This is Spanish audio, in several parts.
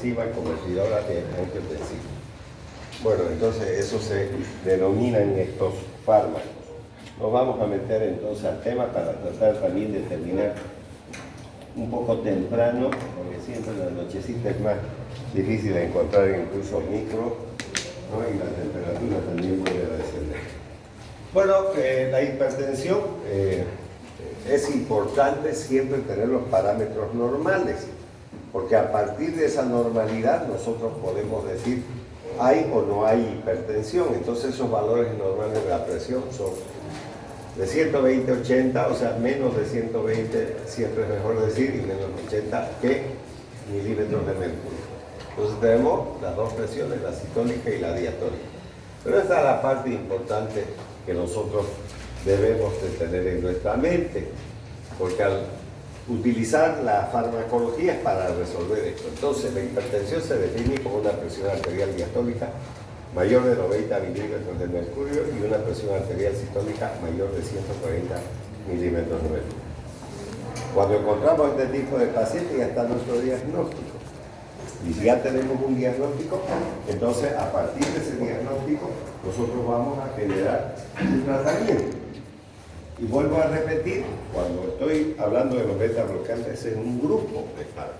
enzima convertidora de angiotensina. Bueno, entonces eso se denominan estos fármacos. Nos vamos a meter entonces al tema para tratar también de terminar un poco temprano, porque siempre en la nochecita es más difícil de encontrar incluso micro, ¿no? Y la temperatura también puede descender. Bueno, la hipertensión es importante siempre tener los parámetros normales, porque a partir de esa normalidad nosotros podemos decir hay o no hay hipertensión. Entonces esos valores normales de la presión son de 120 a 80, o sea, menos de 120 siempre es mejor decir, y menos de 80 que milímetros de mercurio. Entonces tenemos las dos presiones, la sistólica y la diastólica. Pero esta es la parte importante que nosotros debemos de tener en nuestra mente, porque al utilizar la farmacología es para resolver esto. Entonces la hipertensión se define como una presión arterial diastólica mayor de 90 milímetros de mercurio y una presión arterial sistólica mayor de 140 milímetros de mercurio. Cuando encontramos este tipo de pacientes ya está nuestro diagnóstico. Y si ya tenemos un diagnóstico, entonces a partir de ese diagnóstico nosotros vamos a generar un tratamiento. Y vuelvo a repetir, cuando estoy hablando de los beta bloqueantes es un grupo de fármacos,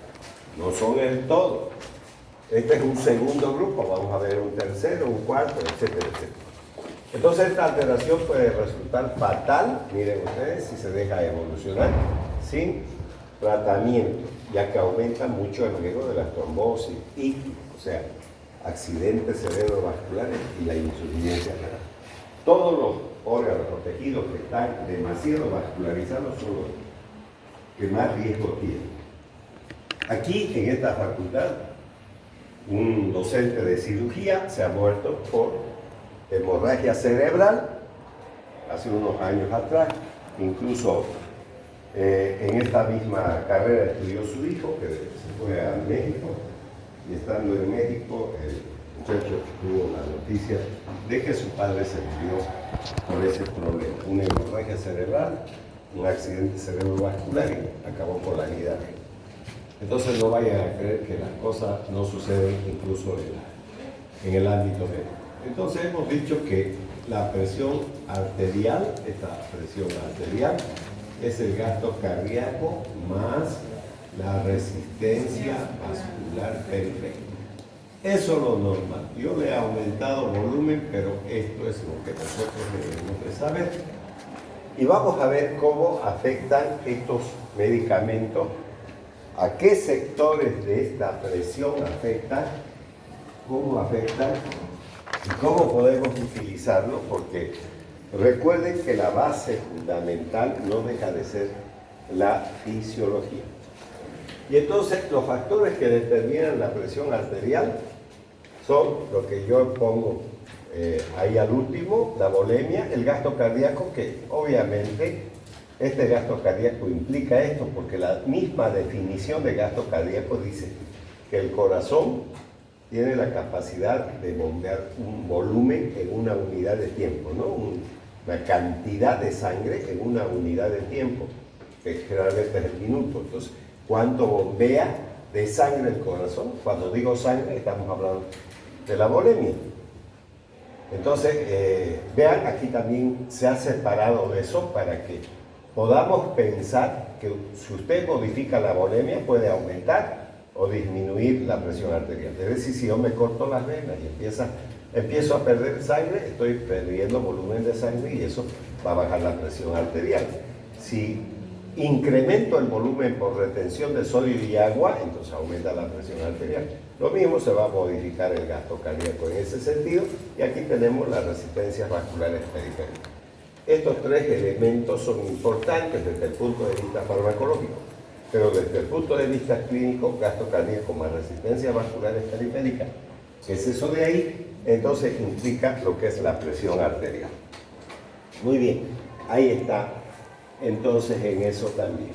no son el todo. Este es un segundo grupo, vamos a ver un tercero, un cuarto, etcétera, etcétera. Entonces esta alteración puede resultar fatal, miren ustedes, si se deja evolucionar sin tratamiento, ya que aumenta mucho el riesgo de la trombosis, o sea, accidentes cerebrovasculares y la insuficiencia renal. Todos los órganos o tejidos que están demasiado vascularizados son los que más riesgo tienen. Aquí, en esta facultad, un docente de cirugía se ha muerto por hemorragia cerebral hace unos años atrás. Incluso en esta misma carrera estudió su hijo, que se fue a México, y estando en México, el muchacho tuvo la noticia de que su padre se murió por ese problema. Una hemorragia cerebral, un accidente cerebrovascular y acabó por la vida. Entonces no vayan a creer que las cosas no suceden incluso en el ámbito médico. Entonces hemos dicho que la presión arterial, esta presión arterial, es el gasto cardíaco más la resistencia vascular periférica. Eso es lo normal. Yo le he aumentado volumen, pero esto es lo que nosotros debemos de saber. Y vamos a ver cómo afectan estos medicamentos, a qué sectores de esta presión afectan, cómo afectan y cómo podemos utilizarlo, porque recuerden que la base fundamental no deja de ser la fisiología. Y entonces los factores que determinan la presión arterial son lo que yo pongo ahí al último, la volemia, el gasto cardíaco, que obviamente este gasto cardíaco implica esto, porque la misma definición de gasto cardíaco dice que el corazón tiene la capacidad de bombear un volumen en una unidad de tiempo, ¿no? Una cantidad de sangre en una unidad de tiempo, que generalmente es el minuto. Entonces, ¿cuánto bombea de sangre el corazón? Cuando digo sangre, estamos hablando de la volemia. Entonces, vean, aquí también se ha separado de eso para que podamos pensar que si usted modifica la volemia puede aumentar o disminuir la presión arterial. Es decir, si yo me corto las venas y empiezo a perder sangre, estoy perdiendo volumen de sangre y eso va a bajar la presión arterial. Si incremento el volumen por retención de sodio y agua, entonces aumenta la presión arterial. Lo mismo se va a modificar el gasto cardíaco en ese sentido, y aquí tenemos las resistencias vasculares periféricas. Estos tres elementos son importantes desde el punto de vista farmacológico, pero desde el punto de vista clínico, gasto cardíaco más resistencias vasculares periféricas, ¿qué es eso de ahí? Entonces implica lo que es la presión arterial. Muy bien, ahí está. Entonces en eso también.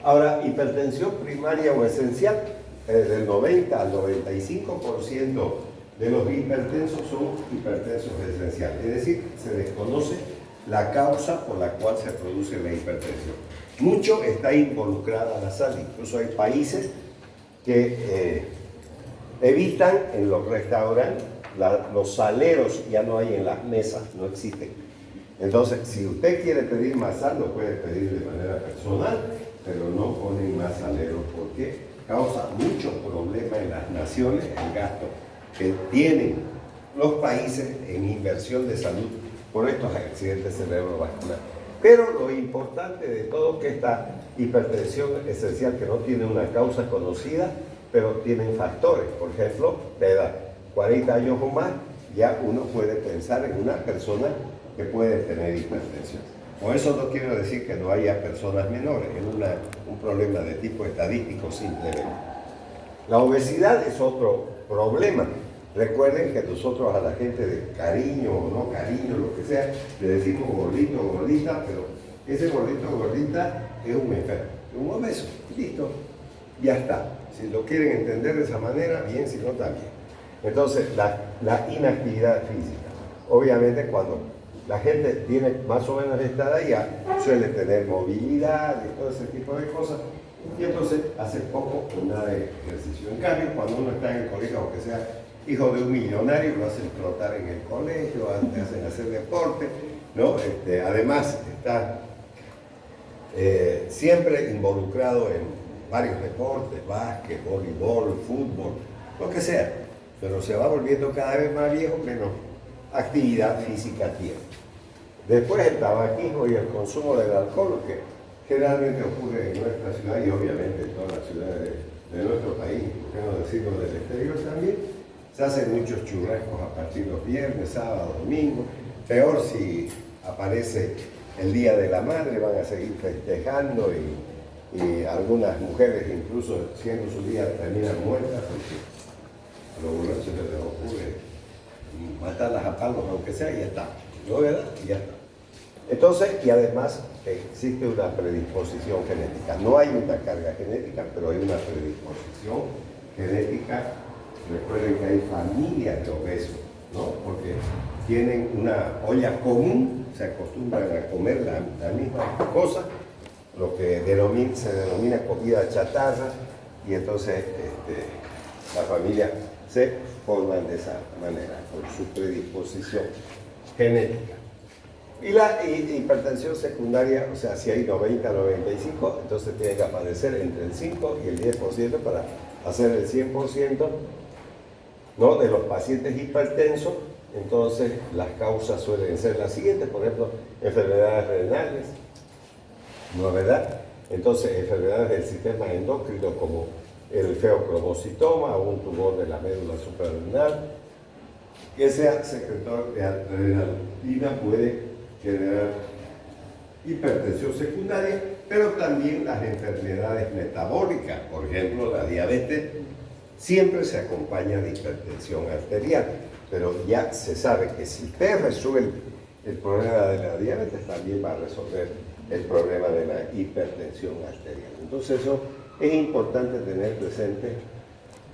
Ahora, hipertensión primaria o esencial, del 90 al 95% de los hipertensos son hipertensos esenciales, es decir, se desconoce la causa por la cual se produce la hipertensión. Mucho está involucrada la sal, incluso hay países que Evitan en los restaurantes, los saleros ya no hay en las mesas, no existen. Entonces, si usted quiere pedir más sal, lo puede pedir de manera personal, pero no ponen más saleros porque causa muchos problemas en las naciones el gasto que tienen los países en inversión de salud por estos accidentes cerebrovasculares. Pero lo importante de todo es que esta hipertensión esencial, que no tiene una causa conocida, pero tienen factores, por ejemplo, la edad, 40 años o más, ya uno puede pensar en una persona que puede tener hipertensión. Con eso no quiero decir que no haya personas menores, es un problema de tipo estadístico simplemente. La obesidad es otro problema. Recuerden que nosotros a la gente de cariño o no cariño, lo que sea, le decimos gordito o gordita, pero ese gordito o gordita es un enfermo, un obeso, listo, ya está. Si lo quieren entender de esa manera, bien, si no, también. Entonces, la inactividad física. Obviamente, cuando la gente tiene más o menos esta edad, ya suele tener movilidad y todo ese tipo de cosas, y entonces hace poco nada de ejercicio. En cambio, cuando uno está en el colegio, aunque sea hijo de un millonario, lo hacen trotar en el colegio, le hacen hacer deporte, ¿no? Además, está siempre involucrado en varios deportes, básquet, voleibol, fútbol, lo que sea, pero se va volviendo cada vez más viejo, menos actividad física tiene. Después el tabaquismo y el consumo del alcohol, que generalmente ocurre en nuestra ciudad y obviamente en todas las ciudades de nuestro país, por qué no decirlo del exterior también. Se hacen muchos churrascos a partir de los viernes, sábado, domingo. Peor si aparece el Día de la Madre, van a seguir festejando y algunas mujeres incluso siendo su día terminan muertas porque a los borrachos se les ocurre matarlas a palos aunque sea y ya está. ¿No, verdad? Y ya está. Entonces, y además existe una predisposición genética. No hay una carga genética, pero hay una predisposición genética. Recuerden que hay familias de obesos, ¿no? Porque tienen una olla común, se acostumbran a comer la misma cosa, lo que se denomina comida chatarra, y entonces la familia se forman de esa manera, por su predisposición genética. Y la hipertensión secundaria, o sea, si hay 90, 95, entonces tiene que aparecer entre el 5 y el 10% para hacer el 100%, ¿no?, de los pacientes hipertensos. Entonces las causas suelen ser las siguientes, por ejemplo, enfermedades renales, ¿no es verdad? Entonces enfermedades del sistema endocrino como el feocromocitoma o un tumor de la médula suprarrenal, que sea secretor de adrenalina puede generar hipertensión secundaria, pero también las enfermedades metabólicas, por ejemplo la diabetes, siempre se acompaña de hipertensión arterial, pero ya se sabe que si usted resuelve el problema de la diabetes, también va a resolver el problema de la hipertensión arterial. Entonces eso es importante tener presente,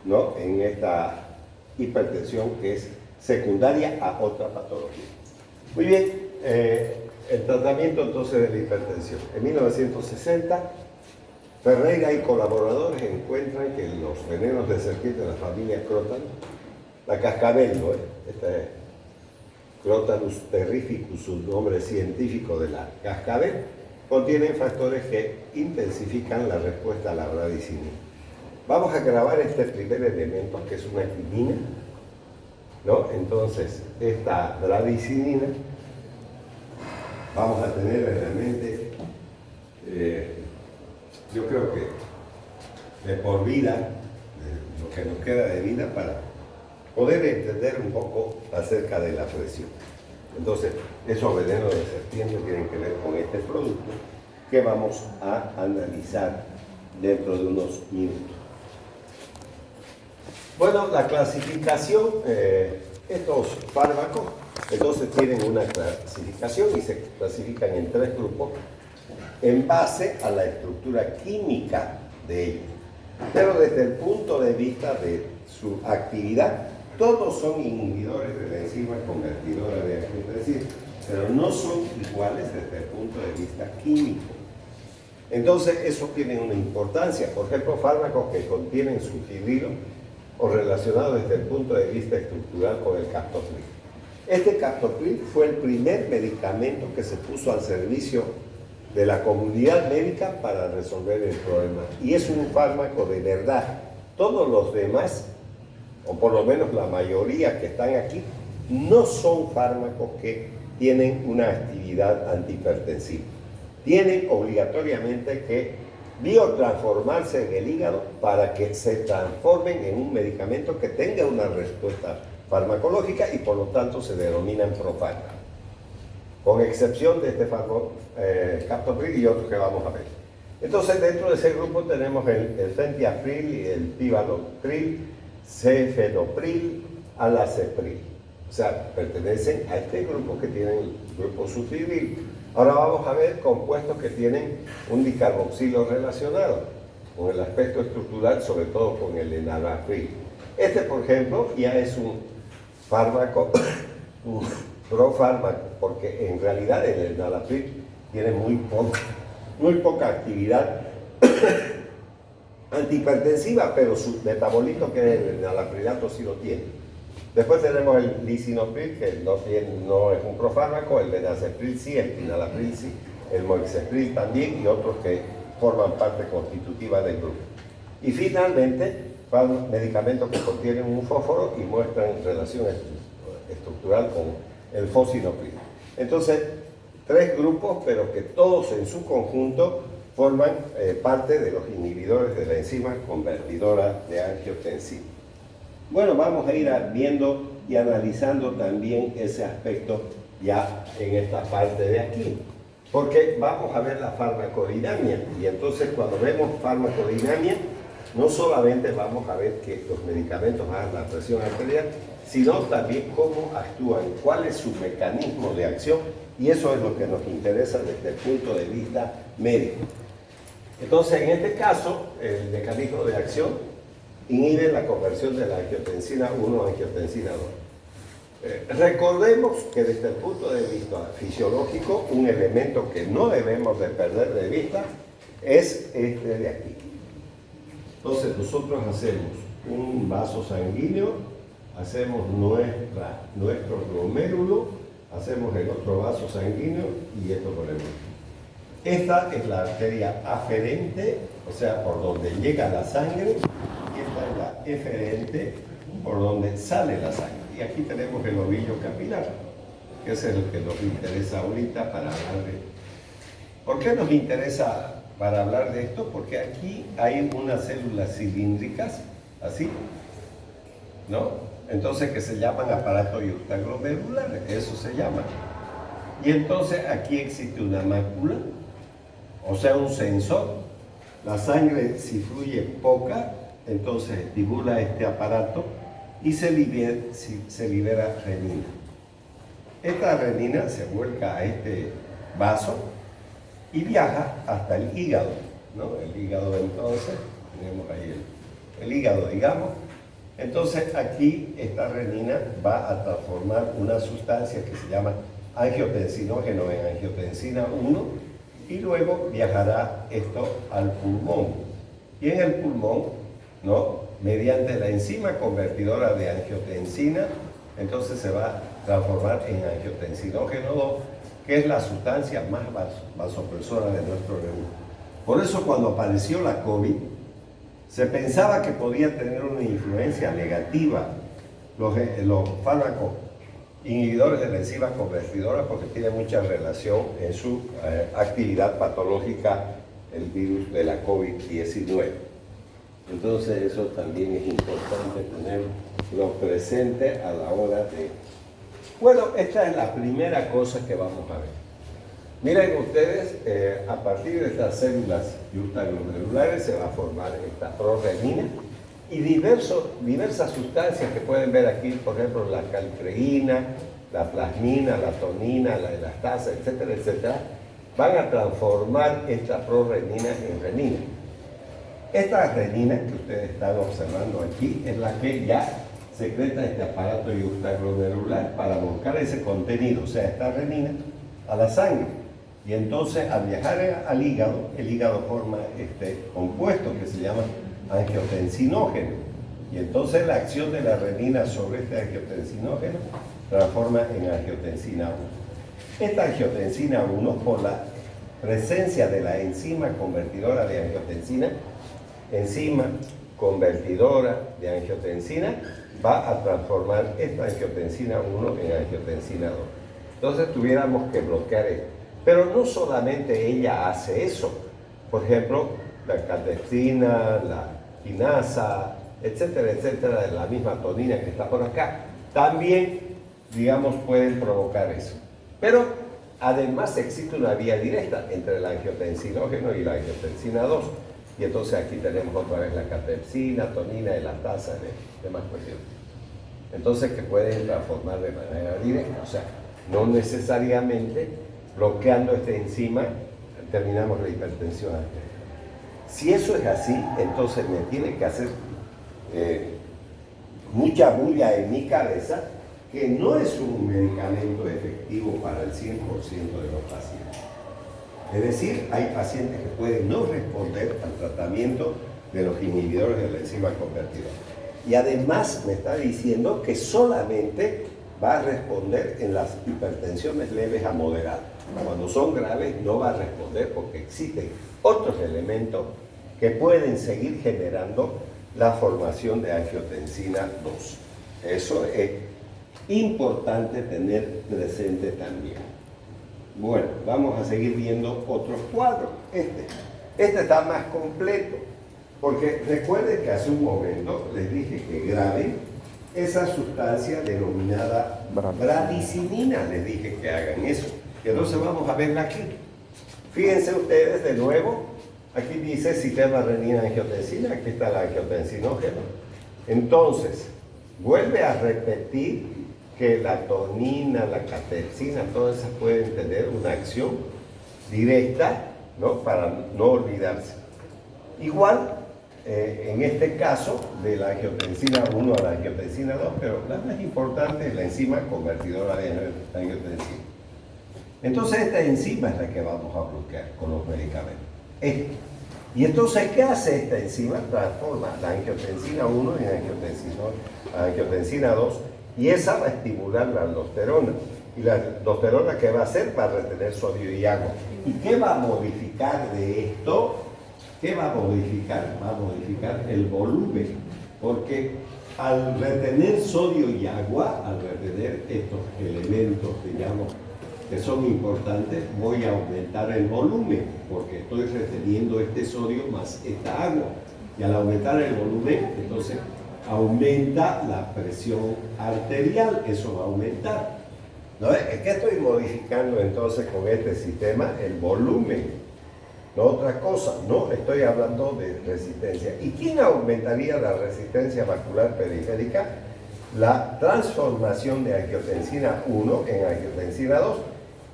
¿no?, en esta hipertensión que es secundaria a otra patología. Muy bien, el tratamiento entonces de la hipertensión. En 1960, Ferreira y colaboradores encuentran que los venenos de serpiente de la familia Crotalus, la cascabel, ¿no?, Crotalus terrificus, su nombre científico de la cascabel, contienen factores que intensifican la respuesta a la bradicinina. Vamos a grabar este primer elemento, que es una quinina, ¿no? Entonces, esta bradicinina, vamos a tener realmente, yo creo que de por vida, lo que nos queda de vida, para poder entender un poco acerca de la presión. Entonces, esos venenos de serpiente tienen que ver con este producto que vamos a analizar dentro de unos minutos. Bueno, la clasificación, estos fármacos, entonces tienen una clasificación y se clasifican en 3 grupos en base a la estructura química de ellos. Pero desde el punto de vista de su actividad, todos son inhibidores de la enzima convertidora de angiotensina, pero no son iguales desde el punto de vista químico. Entonces, eso tiene una importancia. Por ejemplo, fármacos que contienen sulfidrilo o relacionado desde el punto de vista estructural con el captopril. Este captopril fue el primer medicamento que se puso al servicio de la comunidad médica para resolver el problema. Y es un fármaco de verdad. Todos los demás, o por lo menos la mayoría que están aquí, no son fármacos que tienen una actividad antihipertensiva. Tienen obligatoriamente que biotransformarse en el hígado para que se transformen en un medicamento que tenga una respuesta farmacológica y por lo tanto se denominan profármacos, con excepción de este fármaco captopril y otros que vamos a ver. Entonces dentro de ese grupo tenemos el fentiapril y el tibalopril, cefenopril, alacepril. O sea, pertenecen a este grupo que tienen el grupo sufibril. Ahora vamos a ver compuestos que tienen un dicarboxilo relacionado con el aspecto estructural, sobre todo con el enalapril. Este, por ejemplo, ya es un fármaco, un profármaco, porque en realidad el enalapril tiene muy poca actividad antihipertensiva, pero su metabolito, que es el enalaprilato, sí lo tiene. Después tenemos el lisinopril, que no es un profármaco, el benazepril sí, el enalapril sí, el moixepril también y otros que forman parte constitutiva del grupo. Y finalmente, medicamentos que contienen un fósforo y muestran relación estructural con el fosinopril. Entonces, tres grupos, pero que todos en su conjunto forman parte de los inhibidores de la enzima convertidora de angiotensina. Bueno, vamos a ir viendo y analizando también ese aspecto ya en esta parte de aquí, porque vamos a ver la farmacodinamia, y entonces cuando vemos farmacodinamia, no solamente vamos a ver que los medicamentos bajan la presión arterial, sino también cómo actúan, cuál es su mecanismo de acción, y eso es lo que nos interesa desde el punto de vista médico. Entonces, en este caso, el mecanismo de acción inhibe la conversión de la angiotensina 1 a angiotensina 2. Recordemos que desde el punto de vista fisiológico, un elemento que no debemos de perder de vista es este de aquí. Entonces nosotros hacemos un vaso sanguíneo, hacemos nuestro glomérulo, hacemos el otro vaso sanguíneo y esto ponemos. Esta es la arteria aferente, o sea, por donde llega la sangre, y esta es la eferente, por donde sale la sangre. Y aquí tenemos el ovillo capilar, que es el que nos interesa ahorita para hablar de esto. ¿Por qué nos interesa para hablar de esto? Porque aquí hay unas células cilíndricas, así, ¿no? Entonces, que se llaman aparato yuxtaglomerular, eso se llama. Y entonces aquí existe una mácula, o sea, un sensor. La sangre, si fluye poca, entonces estimula este aparato y se libera renina. Esta renina se vuelca a este vaso y viaja hasta el hígado, ¿no? El hígado, entonces, tenemos ahí el hígado, digamos. Entonces aquí esta renina va a transformar una sustancia que se llama angiotensinógeno en angiotensina 1 y luego viajará esto al pulmón. Y en el pulmón, ¿no?, mediante la enzima convertidora de angiotensina, entonces se va a transformar en angiotensinógeno 2, que es la sustancia más vasopresora de nuestro organismo. Por eso cuando apareció la COVID, se pensaba que podía tener una influencia negativa los fármacos inhibidores de la enzima convertidora, porque tiene mucha relación en su actividad patológica el virus de la COVID-19. Entonces eso también es importante tenerlo presente a la hora de... Bueno, esta es la primera cosa que vamos a ver. Miren ustedes, a partir de estas células yuxtaglomerulares se va a formar esta prorrenina y diversas sustancias que pueden ver aquí, por ejemplo, la calcreína, la plasmina, la tonina, la elastasa, etcétera, etcétera, van a transformar esta prorrenina en renina. Esta renina que ustedes están observando aquí es la que ya secreta este aparato yuxtaglomerular para buscar ese contenido, o sea, esta renina, a la sangre. Y entonces, al viajar al hígado, el hígado forma este compuesto que se llama angiotensinógeno. Y entonces la acción de la renina sobre este angiotensinógeno transforma en angiotensina 1. Esta angiotensina 1, por la presencia de la enzima convertidora de angiotensina, enzima convertidora de angiotensina, va a transformar esta angiotensina 1 en angiotensina 2. Entonces tuviéramos que bloquear esto. Pero no solamente ella hace eso. Por ejemplo, la catepsina, la quinasa, etcétera, etcétera, de la misma tonina que está por acá, también, digamos, pueden provocar eso. Pero además existe una vía directa entre el angiotensinógeno y la angiotensina 2. Y entonces aquí tenemos otra vez la catepsina, tonina, elastasa y demás cuestiones. Entonces que pueden transformar de manera directa. O sea, no necesariamente bloqueando esta enzima terminamos la hipertensión arterial. Si eso es así, entonces me tiene que hacer mucha bulla en mi cabeza que no es un medicamento efectivo para el 100% de los pacientes. Es decir, hay pacientes que pueden no responder al tratamiento de los inhibidores de la enzima convertidora. Y además me está diciendo que solamente va a responder en las hipertensiones leves a moderadas. Cuando son graves no va a responder porque existen otros elementos que pueden seguir generando la formación de angiotensina 2. Eso es importante tener presente también. Bueno, vamos a seguir viendo otros cuadros. Este está más completo, porque recuerden que hace un momento les dije que graben esa sustancia denominada bradicinina, les dije que hagan eso. Y entonces vamos a verla aquí. Fíjense ustedes de nuevo, aquí dice sistema renina-angiotensina, aquí está el angiotensinógeno. Entonces, vuelve a repetir que la tonina, la catepsina, todas esas pueden tener una acción directa, ¿no? Para no olvidarse. Igual, en este caso, de la angiotensina 1 a la angiotensina 2, pero la más importante es la enzima convertidora de angiotensina. Entonces, esta enzima es la que vamos a bloquear con los medicamentos. Y entonces, ¿qué hace esta enzima? Transforma la angiotensina 1 en angiotensina 2, y esa va a estimular la aldosterona. Y la aldosterona, ¿qué va a hacer? Va a retener sodio y agua. ¿Y qué va a modificar de esto? ¿Qué va a modificar? Va a modificar el volumen. Porque al retener sodio y agua, al retener estos elementos, digamos, que son importantes, voy a aumentar el volumen, porque estoy reteniendo este sodio más esta agua. Y al aumentar el volumen, entonces aumenta la presión arterial, eso va a aumentar. ¿No es? ¿Qué estoy modificando entonces con este sistema? El volumen, no otra cosa, no estoy hablando de resistencia. ¿Y quién aumentaría la resistencia vascular periférica? La transformación de angiotensina 1 en angiotensina 2.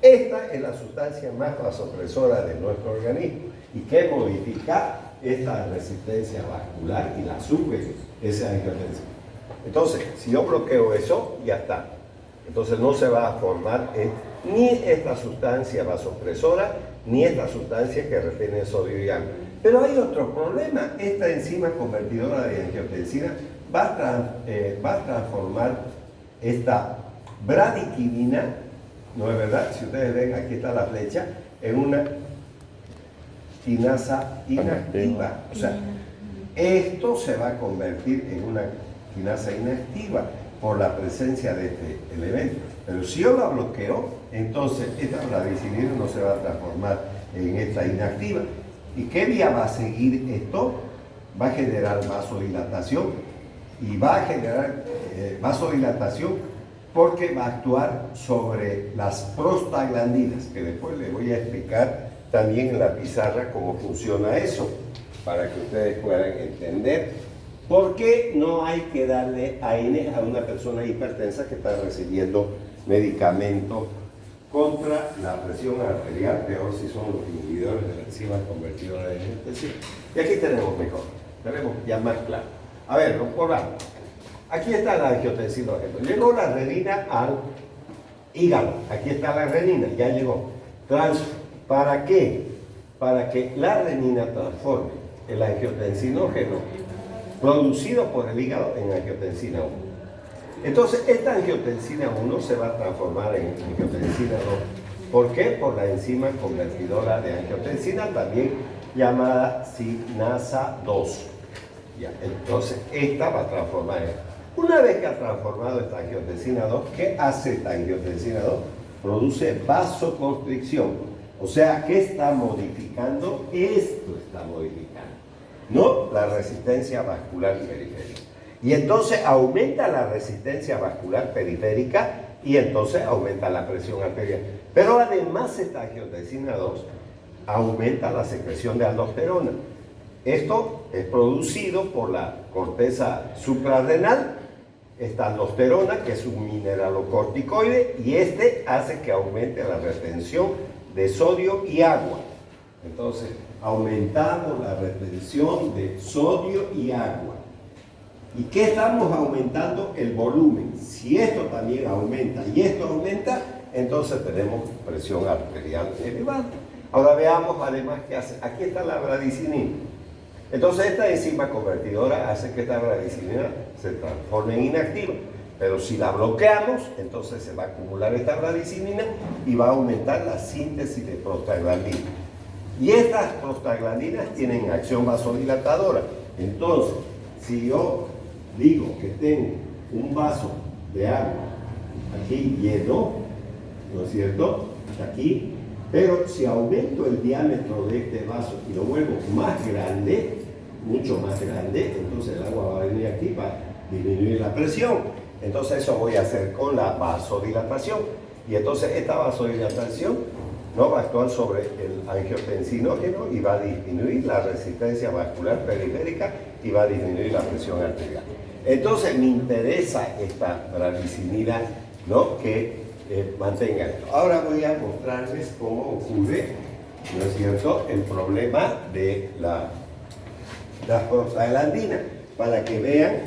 Esta es la sustancia más vasopresora de nuestro organismo. ¿Y qué modifica? Esta resistencia vascular y la sube esa angiotensina. Entonces, si yo bloqueo eso, ya está. Entonces no se va a formar ni esta sustancia vasopresora, ni esta sustancia que retiene sodio y agua. Pero hay otro problema. Esta enzima convertidora de angiotensina va a transformar esta bradiquinina, ¿no es verdad? Si ustedes ven, aquí está la flecha, en una quinasa inactiva. O sea, esto se va a convertir en una quinasa inactiva por la presencia de este elemento. Pero si yo la bloqueo, entonces esta bradicinina no se va a transformar en esta inactiva. ¿Y qué vía va a seguir esto? Va a generar vasodilatación. Y va a generar vasodilatación porque va a actuar sobre las prostaglandinas, que después les voy a explicar también en la pizarra cómo funciona eso, para que ustedes puedan entender por qué no hay que darle AINE a una persona hipertensa que está recibiendo medicamentos contra la presión arterial, peor si son los inhibidores de la enzima convertidora de angiotensina. Y aquí tenemos mejor, tenemos ya más claro. A ver, recordamos. Aquí está la angiotensinógeno. Llegó la renina al hígado. Aquí está la renina, ya llegó. ¿Para qué? Para que la renina transforme el angiotensinógeno producido por el hígado en angiotensina 1. Entonces, esta angiotensina 1 se va a transformar en angiotensina 2. ¿Por qué? Por la enzima convertidora de angiotensina, también llamada sinasa 2. Ya, entonces, esta va a transformar. Una vez que ha transformado esta angiotensina 2, ¿qué hace esta angiotensina 2? Produce vasoconstricción. O sea, ¿qué está modificando? Esto está modificando, ¿no? La resistencia vascular periférica. Y entonces aumenta la resistencia vascular periférica y entonces aumenta la presión arterial. Pero además esta angiotensina 2 aumenta la secreción de aldosterona. Esto es producido por la corteza suprarrenal, esta aldosterona, que es un mineralocorticoide, y este hace que aumente la retención de sodio y agua. Entonces, aumentamos la retención de sodio y agua. ¿Y qué estamos aumentando? El volumen. Si esto también aumenta y esto aumenta, entonces tenemos presión arterial elevada. Ahora veamos además qué hace. Aquí está la bradicinina. Entonces esta enzima convertidora hace que esta bradicinina se transforme en inactiva. Pero si la bloqueamos, entonces se va a acumular esta bradicinina y va a aumentar la síntesis de prostaglandina. Y estas prostaglandinas tienen acción vasodilatadora. Entonces, si yo digo que tengo un vaso de agua aquí lleno, ¿no es cierto? Aquí, pero si aumento el diámetro de este vaso y lo vuelvo más grande, mucho más grande, entonces el agua va a venir aquí para disminuir la presión. Entonces eso voy a hacer con la vasodilatación. Y entonces esta vasodilatación no va a actuar sobre el angiotensinógeno y va a disminuir la resistencia vascular periférica y va a disminuir la presión arterial. Entonces me interesa esta bradicinina, ¿no?, que mantenga esto. Ahora voy a mostrarles cómo ocurre, ¿no es cierto?, el problema de las prostaglandinas, para que vean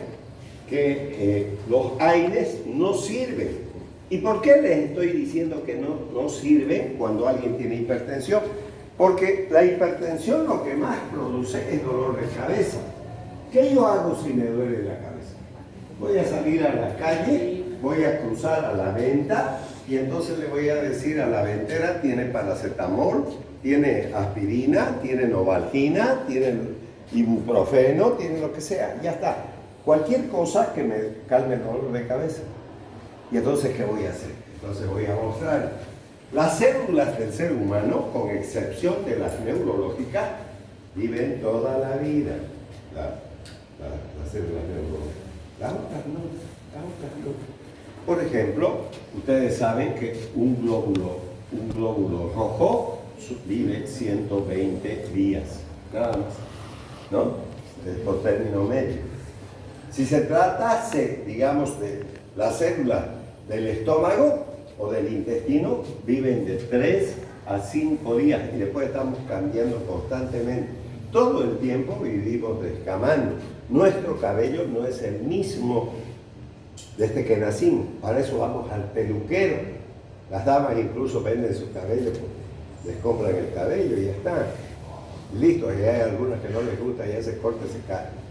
que los AINES no sirven. ¿Y por qué les estoy diciendo que no sirven cuando alguien tiene hipertensión? Porque la hipertensión lo que más produce es dolor de cabeza. ¿Qué yo hago si me duele la cabeza? Voy a salir a la calle, voy a cruzar a la venta y entonces le voy a decir a la ventera: tiene paracetamol, tiene aspirina, tiene novalgina, tiene ibuprofeno, tiene lo que sea, ya está. Cualquier cosa que me calme el dolor de cabeza. ¿Y entonces qué voy a hacer? Entonces voy a mostrar las células del ser humano, con excepción de las neurológicas, viven toda la vida. Las células neurológicas. Las otras no. Por ejemplo, ustedes saben que un glóbulo rojo vive 120 días, nada más, ¿no? Por término medio. Si se tratase, digamos, de las células del estómago o del intestino, viven de 3 a 5 días y después estamos cambiando constantemente. Todo el tiempo vivimos descamando. Nuestro cabello no es el mismo desde que nacimos. Para eso vamos al peluquero. Las damas incluso venden su cabello, les compran el cabello y ya está. Listo, y hay algunas que no les gusta y ese corte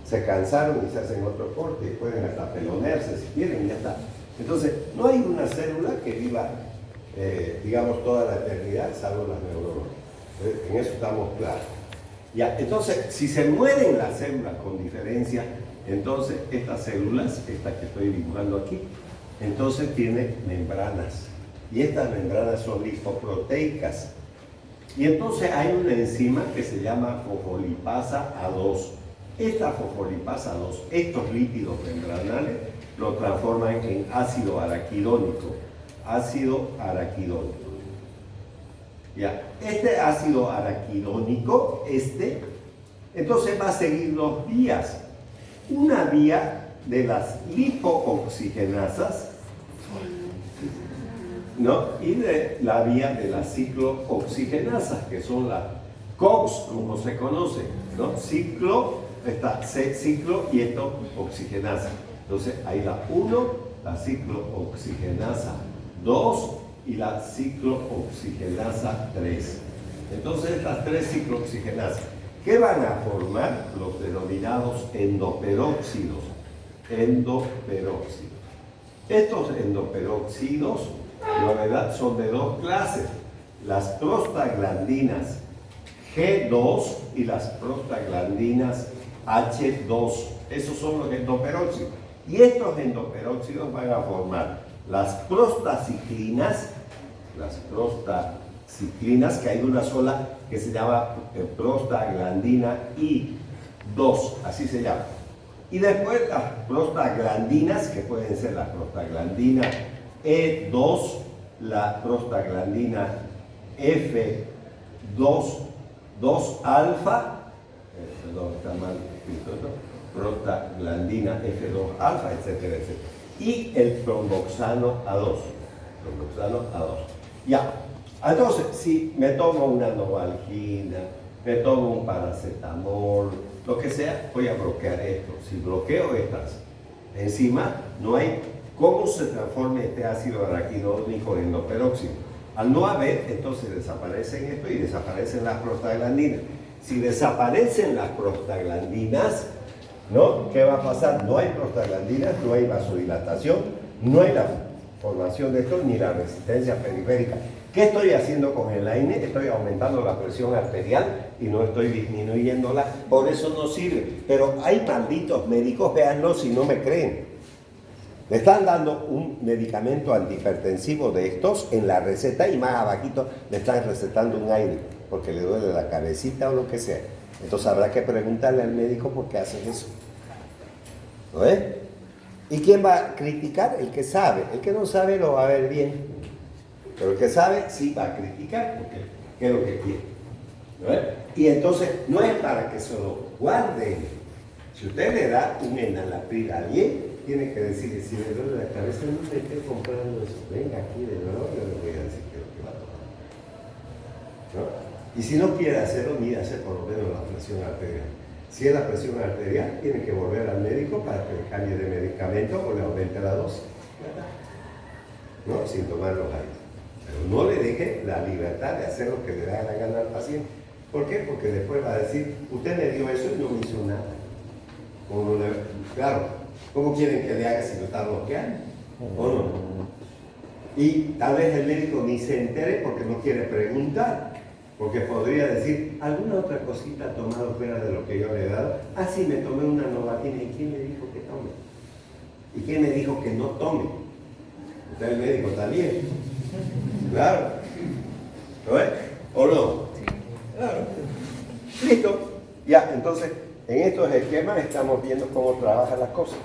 se cansaron y se hacen otro corte y pueden hasta pelonearse si quieren y ya está. Entonces, no hay una célula que viva, digamos, toda la eternidad, salvo las neurológicas. En eso estamos claros. Ya, entonces, si se mueren las células con diferencia, entonces estas células, esta que estoy dibujando aquí, entonces tienen membranas. Y estas membranas son lipoproteicas. Y entonces hay una enzima que se llama fosfolipasa A2. Esta fosfolipasa A2, estos lípidos membranales, lo transforman en ácido araquidónico. Ácido araquidónico. Ya, este ácido araquidónico, entonces va a seguir dos vías. Una vía de las lipooxigenasas, ¿no?, y de la vía de las ciclooxigenasas, que son las COX, como se conoce, ¿no? Ciclo, está ciclo y esto oxigenasa. Entonces hay la 1, la ciclooxigenasa 2 y la ciclooxigenasa 3. Entonces estas 3 ciclooxigenasas ¿Qué van a formar? Los denominados endoperóxidos. Endoperóxidos. Estos endoperóxidos, la verdad, son de dos clases. Las prostaglandinas G2 y las prostaglandinas H2. Esos son los endoperóxidos. Y estos endoperóxidos van a formar las prostaciclinas, que hay una sola que se llama prostaglandina I2, así se llama. Y después las prostaglandinas, que pueden ser la prostaglandina E2, la prostaglandina F2, 2-alfa, perdón, está mal escrito esto, prostaglandina F2-alfa, etcétera, etcétera. Y el tromboxano A2. Ya. Entonces, si me tomo una novalgina, me tomo un paracetamol, lo que sea, voy a bloquear esto. Si bloqueo estas enzimas, no hay cómo se transforme este ácido araquidónico en endoperóxido. Al no haber, entonces desaparecen esto y desaparecen las prostaglandinas. Si desaparecen las prostaglandinas, ¿no? ¿Qué va a pasar? No hay prostaglandinas, no hay vasodilatación, no hay la formación de esto ni la resistencia periférica. ¿Qué estoy haciendo con el AINE? Estoy aumentando la presión arterial y no estoy disminuyéndola, por eso no sirve. Pero hay malditos médicos, véanlo si no me creen. Le están dando un medicamento antihipertensivo de estos en la receta y más abajito le están recetando un AINE porque le duele la cabecita o lo que sea. Entonces habrá que preguntarle al médico por qué hacen eso. ¿No es? ¿Y quién va a criticar? El que sabe. El que no sabe lo va a ver bien. Pero el que sabe sí va a criticar porque es lo que quiere. ¿No es? Y entonces no es para que se lo guarden. Si usted le da un enalapril a alguien, tiene que decirle, si le duele la cabeza, no me esté comprando eso. Venga aquí de nuevo, yo le voy a decir que es lo que va a tomar. ¿No? Y si no quiere hacerlo, mídase por lo menos la presión arterial. Si es la presión arterial, tiene que volver al médico para que le cambie de medicamento o le aumente la dosis. ¿No? Sin tomar los aires. Pero no le deje la libertad de hacer lo que le da la gana al paciente. ¿Por qué? Porque después va a decir, usted me dio eso y no me hizo nada. Claro, ¿cómo quieren que le haga si lo está bloqueando? ¿O no? Y tal vez el médico ni se entere porque no quiere preguntar. Porque podría decir, ¿alguna otra cosita ha tomado fuera de lo que yo le he dado? Ah, sí, me tomé una novalgina. ¿Y quién me dijo que tome? ¿Y quién me dijo que no tome? Usted el médico también. Claro. ¿Lo ves? ¿O no? Claro. Listo. Ya, entonces, en estos esquemas estamos viendo cómo trabajan las cosas.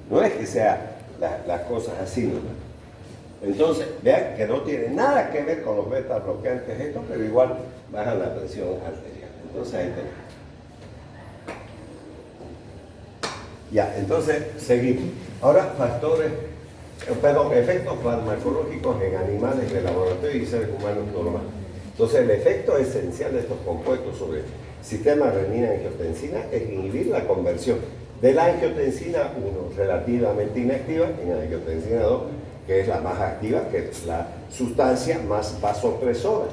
No es que sean las cosas así, ¿no? Entonces, vean que no tiene nada que ver con los beta bloqueantes estos, pero igual bajan la presión arterial. Entonces ahí tenemos. Ya, entonces seguimos. Ahora, efectos farmacológicos en animales de laboratorio y seres humanos normales. Entonces, el efecto esencial de estos compuestos sobre el sistema renina-angiotensina es inhibir la conversión de la angiotensina 1, relativamente inactiva, en angiotensina 2, que es la más activa, que es la sustancia más vasopresora.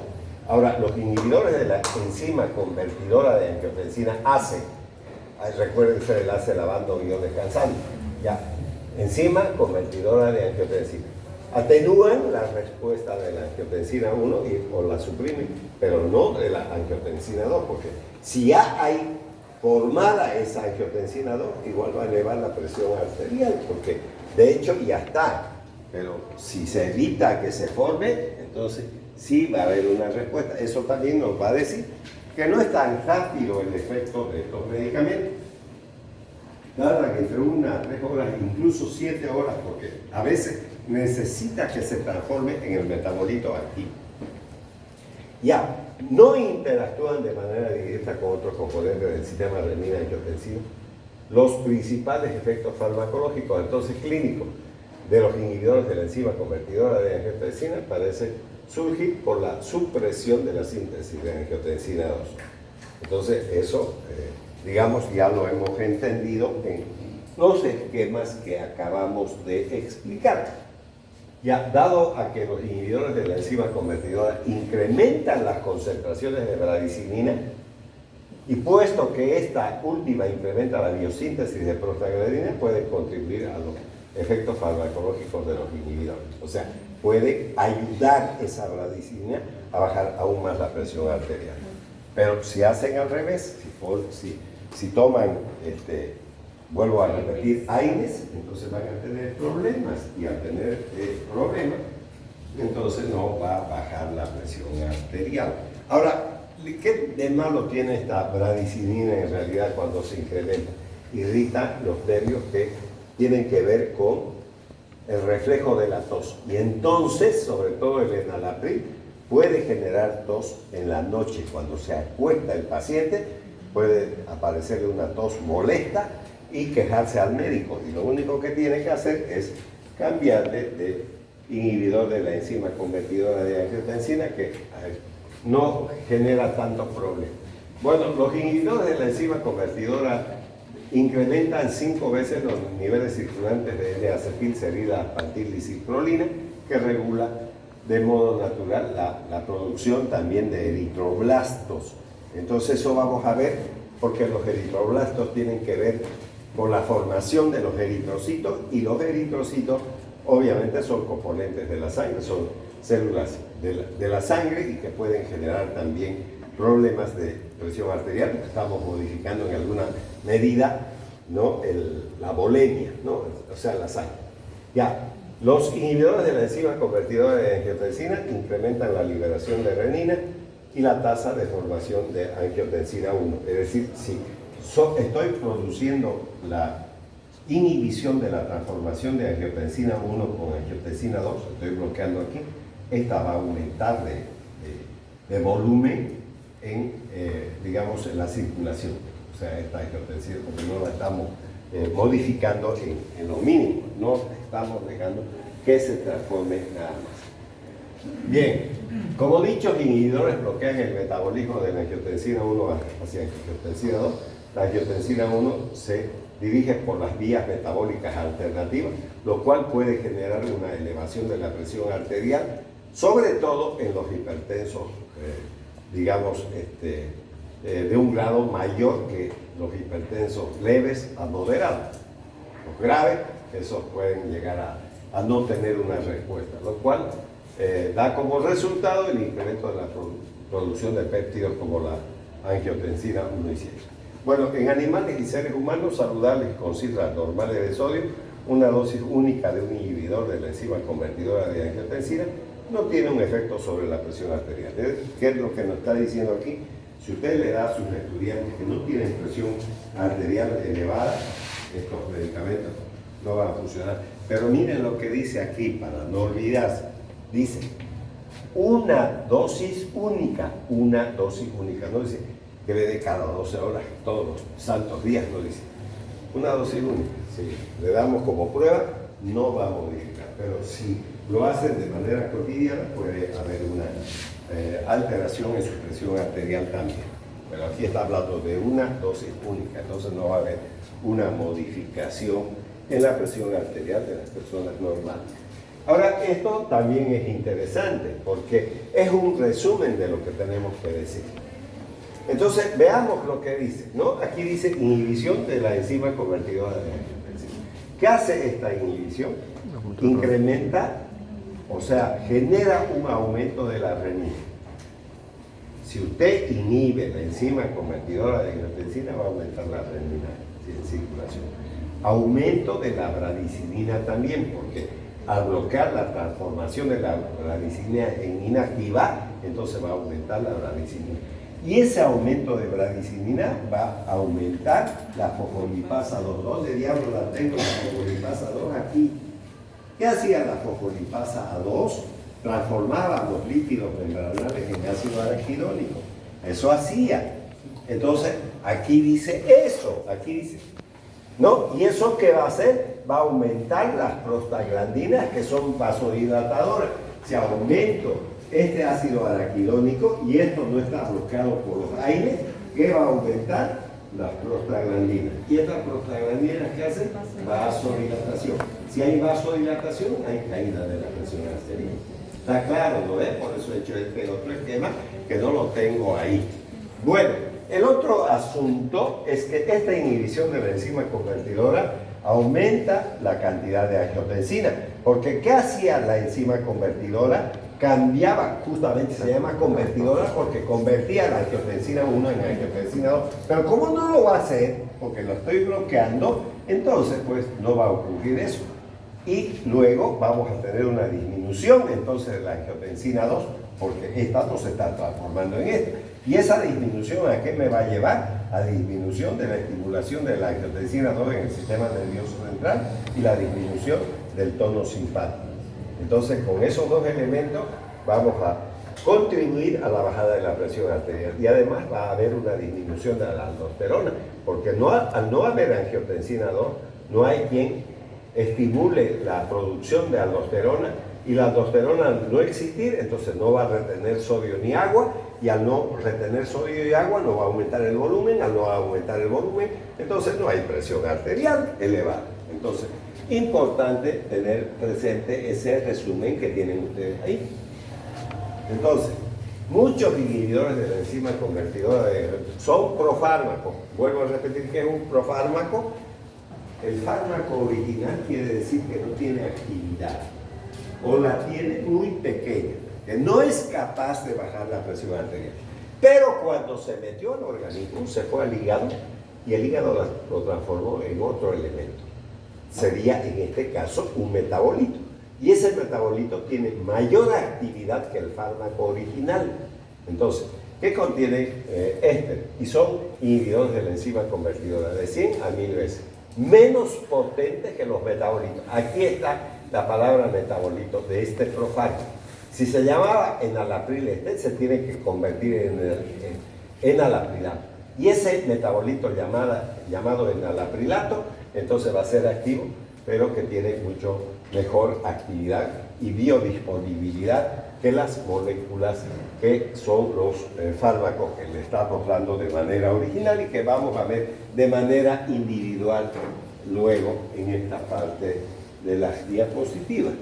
Ahora, los inhibidores de la enzima convertidora de angiotensina ACE, recuerden ser el ACE lavando y descansando, ya, enzima convertidora de angiotensina, atenúan la respuesta de la angiotensina 1 o la suprimen, pero no de la angiotensina 2, porque si ya hay formada esa angiotensina 2, igual va a elevar la presión arterial, porque de hecho ya está. Pero si se evita que se forme, entonces sí va a haber una respuesta. Eso también nos va a decir que no es tan rápido el efecto de estos medicamentos. Nada que entre 1 a 3 horas, incluso 7 horas, porque a veces necesita que se transforme en el metabolito activo. Ya, no interactúan de manera directa con otros componentes del sistema renina-angiotensina. Los principales efectos farmacológicos, entonces clínicos, de los inhibidores de la enzima convertidora de angiotensina parece surgir por la supresión de la síntesis de angiotensina 2. Entonces eso, digamos, ya lo hemos entendido en los esquemas que acabamos de explicar. Ya, dado a que los inhibidores de la enzima convertidora incrementan las concentraciones de bradicinina, Y puesto que esta última incrementa la biosíntesis de prostaglandina, puede contribuir a los efectos farmacológicos de los inhibidores. O sea, puede ayudar esa bradicinina a bajar aún más la presión arterial. Pero si hacen al revés, si toman, vuelvo a repetir, AINES, entonces van a tener problemas. Y al tener problemas, entonces no va a bajar la presión arterial. Ahora, ¿qué de malo tiene esta bradicinina en realidad cuando se incrementa? Irrita los nervios que tienen que ver con el reflejo de la tos. Y entonces, sobre todo el enalapril, puede generar tos en la noche. Cuando se acuesta el paciente, puede aparecerle una tos molesta y quejarse al médico. Y lo único que tiene que hacer es cambiarle de inhibidor de la enzima convertidora de angiotensina, que no genera tantos problemas. Bueno, los inhibidores de la enzima convertidora incrementan 5 veces los niveles circulantes de N-acetilserina, aspartil y ciprolina, que regula de modo natural la producción también de eritroblastos. Entonces eso vamos a ver, porque los eritroblastos tienen que ver con la formación de los eritrocitos, y los eritrocitos obviamente son componentes de la sangre, son células de la sangre y que pueden generar también problemas de presión arterial, porque estamos modificando en alguna medida, ¿no?, la volemia, ¿no?, o sea, la sangre. Ya, los inhibidores de la enzima convertidora de angiotensina incrementan la liberación de renina y la tasa de formación de angiotensina 1. Es decir, si estoy produciendo la inhibición de la transformación de angiotensina 1 con angiotensina 2, estoy bloqueando aquí, esta va a aumentar de volumen en, digamos, en la circulación. O sea, esta angiotensina, porque no la estamos modificando en lo mínimo, no estamos dejando que se transforme nada más. Bien, como dichos inhibidores bloquean el metabolismo de la angiotensina 1 hacia angiotensina 2, la angiotensina 1 se dirige por las vías metabólicas alternativas, lo cual puede generar una elevación de la presión arterial, sobre todo en los hipertensos, digamos, de un grado mayor que los hipertensos leves a moderados. Los graves, esos pueden llegar a no tener una respuesta, lo cual da como resultado el incremento de la producción de péptidos como la angiotensina 1 y 7. Bueno, en animales y seres humanos saludables con cifras normales de sodio, una dosis única de un inhibidor de la enzima convertidora de angiotensina no tiene un efecto sobre la presión arterial. ¿Qué es lo que nos está diciendo aquí? Si usted le da a sus estudiantes que no tienen presión arterial elevada, estos medicamentos no van a funcionar. Pero miren lo que dice aquí, para no olvidarse. Dice, una dosis única, no dice que le dé cada 12 horas, todos los santos días, no dice. Una dosis única, si le damos como prueba, no va a modificar, pero si lo hacen de manera cotidiana, puede haber una alteración en su presión arterial también. Pero aquí está hablando de una dosis única, entonces no va a haber una modificación en la presión arterial de las personas normales. Ahora, esto también es interesante, porque es un resumen de lo que tenemos que decir. Entonces, veamos lo que dice, ¿no? Aquí dice inhibición de la enzima convertidora de angiotensina. ¿Qué hace esta inhibición? Incrementa, o sea, genera un aumento de la renina. Si usted inhibe la enzima convertidora de angiotensina, va a aumentar la renina en circulación. Aumento de la bradicinina también, porque al bloquear la transformación de la bradicinina en inactiva, entonces va a aumentar la bradicinina. Y ese aumento de bradicinina va a aumentar la fosfolipasa 2. ¿Dónde diablos la tengo, la fosfolipasa 2? Aquí. ¿Qué hacía la fosfolipasa 2? Transformaba los lípidos membranales en ácido araquidónico. Eso hacía. Entonces, aquí dice eso, aquí dice. ¿No? ¿Y eso qué va a hacer? Va a aumentar las prostaglandinas, que son vasodilatadoras. Si aumento este ácido araquidónico y esto no está bloqueado por los AINES, ¿qué va a aumentar? Las prostaglandinas. ¿Y estas prostaglandinas qué hacen? Vasodilatación. Si hay vasodilatación, hay caída de la presión arterial. Está claro, ¿no es? Por eso he hecho este otro esquema, que no lo tengo ahí. Bueno, el otro asunto es que esta inhibición de la enzima convertidora aumenta la cantidad de angiotensina. Porque ¿qué hacía la enzima convertidora? Cambiaba, justamente se llama convertidora porque convertía la angiotensina 1 en angiotensina 2. Pero como no lo va a hacer, porque lo estoy bloqueando, entonces pues no va a ocurrir eso. Y luego vamos a tener una disminución entonces de la angiotensina 2, porque esta no se está transformando en esta. Y esa disminución, ¿a qué me va a llevar? A disminución de la estimulación de la angiotensina 2 en el sistema nervioso central y la disminución del tono simpático. Entonces, con esos dos elementos vamos a contribuir a la bajada de la presión arterial. Y además va a haber una disminución de la aldosterona, porque al no haber angiotensina 2, no hay quien estimule la producción de aldosterona, y la aldosterona al no existir, entonces no va a retener sodio ni agua, y al no retener sodio y agua no va a aumentar el volumen, al no aumentar el volumen, entonces no hay presión arterial elevada. Entonces, importante tener presente ese resumen que tienen ustedes ahí. Entonces, muchos inhibidores de la enzima convertidora son profármacos. Vuelvo a repetir que es un profármaco. El fármaco original quiere decir que no tiene actividad o la tiene muy pequeña, que no es capaz de bajar la presión arterial. Pero cuando se metió al organismo, se fue al hígado y el hígado lo transformó en otro elemento. Sería en este caso un metabolito. Y ese metabolito tiene mayor actividad que el fármaco original. Entonces, ¿qué contiene este? Y son inhibidores de la enzima convertidora de 100 a 1000 veces. Menos potentes que los metabolitos. Aquí está la palabra metabolito de este profármaco. Si se llamaba enalapril, se tiene que convertir en enalaprilato. Y ese metabolito llamado enalaprilato, entonces va a ser activo, pero que tiene mucho mejor actividad y biodisponibilidad que las moléculas que son los fármacos que le estamos dando de manera original y que vamos a ver de manera individual luego en esta parte de las diapositivas.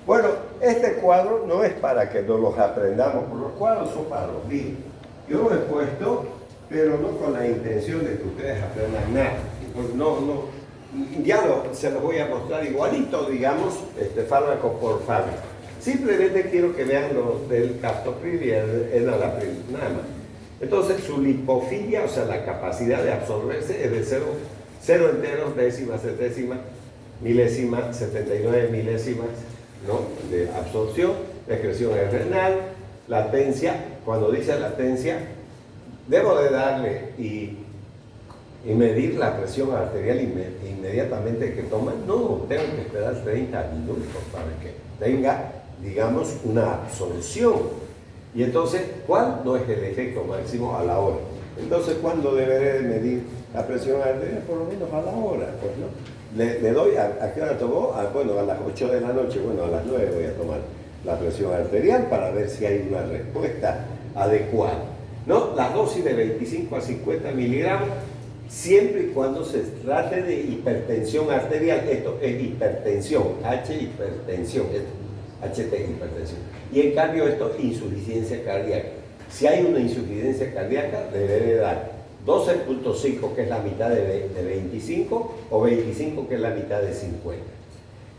Bueno, este cuadro no es para que no los aprendamos, porque los cuadros son para los libros. Yo los he puesto, pero no con la intención de que ustedes aprendan nada. Pues se los voy a mostrar igualito, digamos, fármaco por fármaco. Simplemente quiero que vean los del captopril y el enalapril, nada más. Entonces, su lipofilia, o sea, la capacidad de absorberse es de 0 enteros, décima, centésima, milésima, 79 milésimas, ¿no?, de absorción. La excreción es renal, latencia. Cuando dice latencia, debo de darle y medir la presión arterial inmediatamente que toman. No, tengo que esperar 30 minutos para que tenga, digamos, una absorción. Y entonces, ¿cuál no es el efecto máximo? A la hora. Entonces, ¿cuándo deberé de medir la presión arterial? Por lo menos a la hora, pues, ¿no? Le doy, ¿a qué hora tomó? Bueno, a las 8 de la noche, bueno, a las 9 voy a tomar la presión arterial para ver si hay una respuesta adecuada, ¿no? La dosis de 25 a 50 miligramos, siempre y cuando se trate de hipertensión arterial. Esto es hipertensión, hipertensión, HT hipertensión. Y en cambio esto es insuficiencia cardíaca. Si hay una insuficiencia cardíaca, deberé dar 12.5, que es la mitad de 25, o 25, que es la mitad de 50.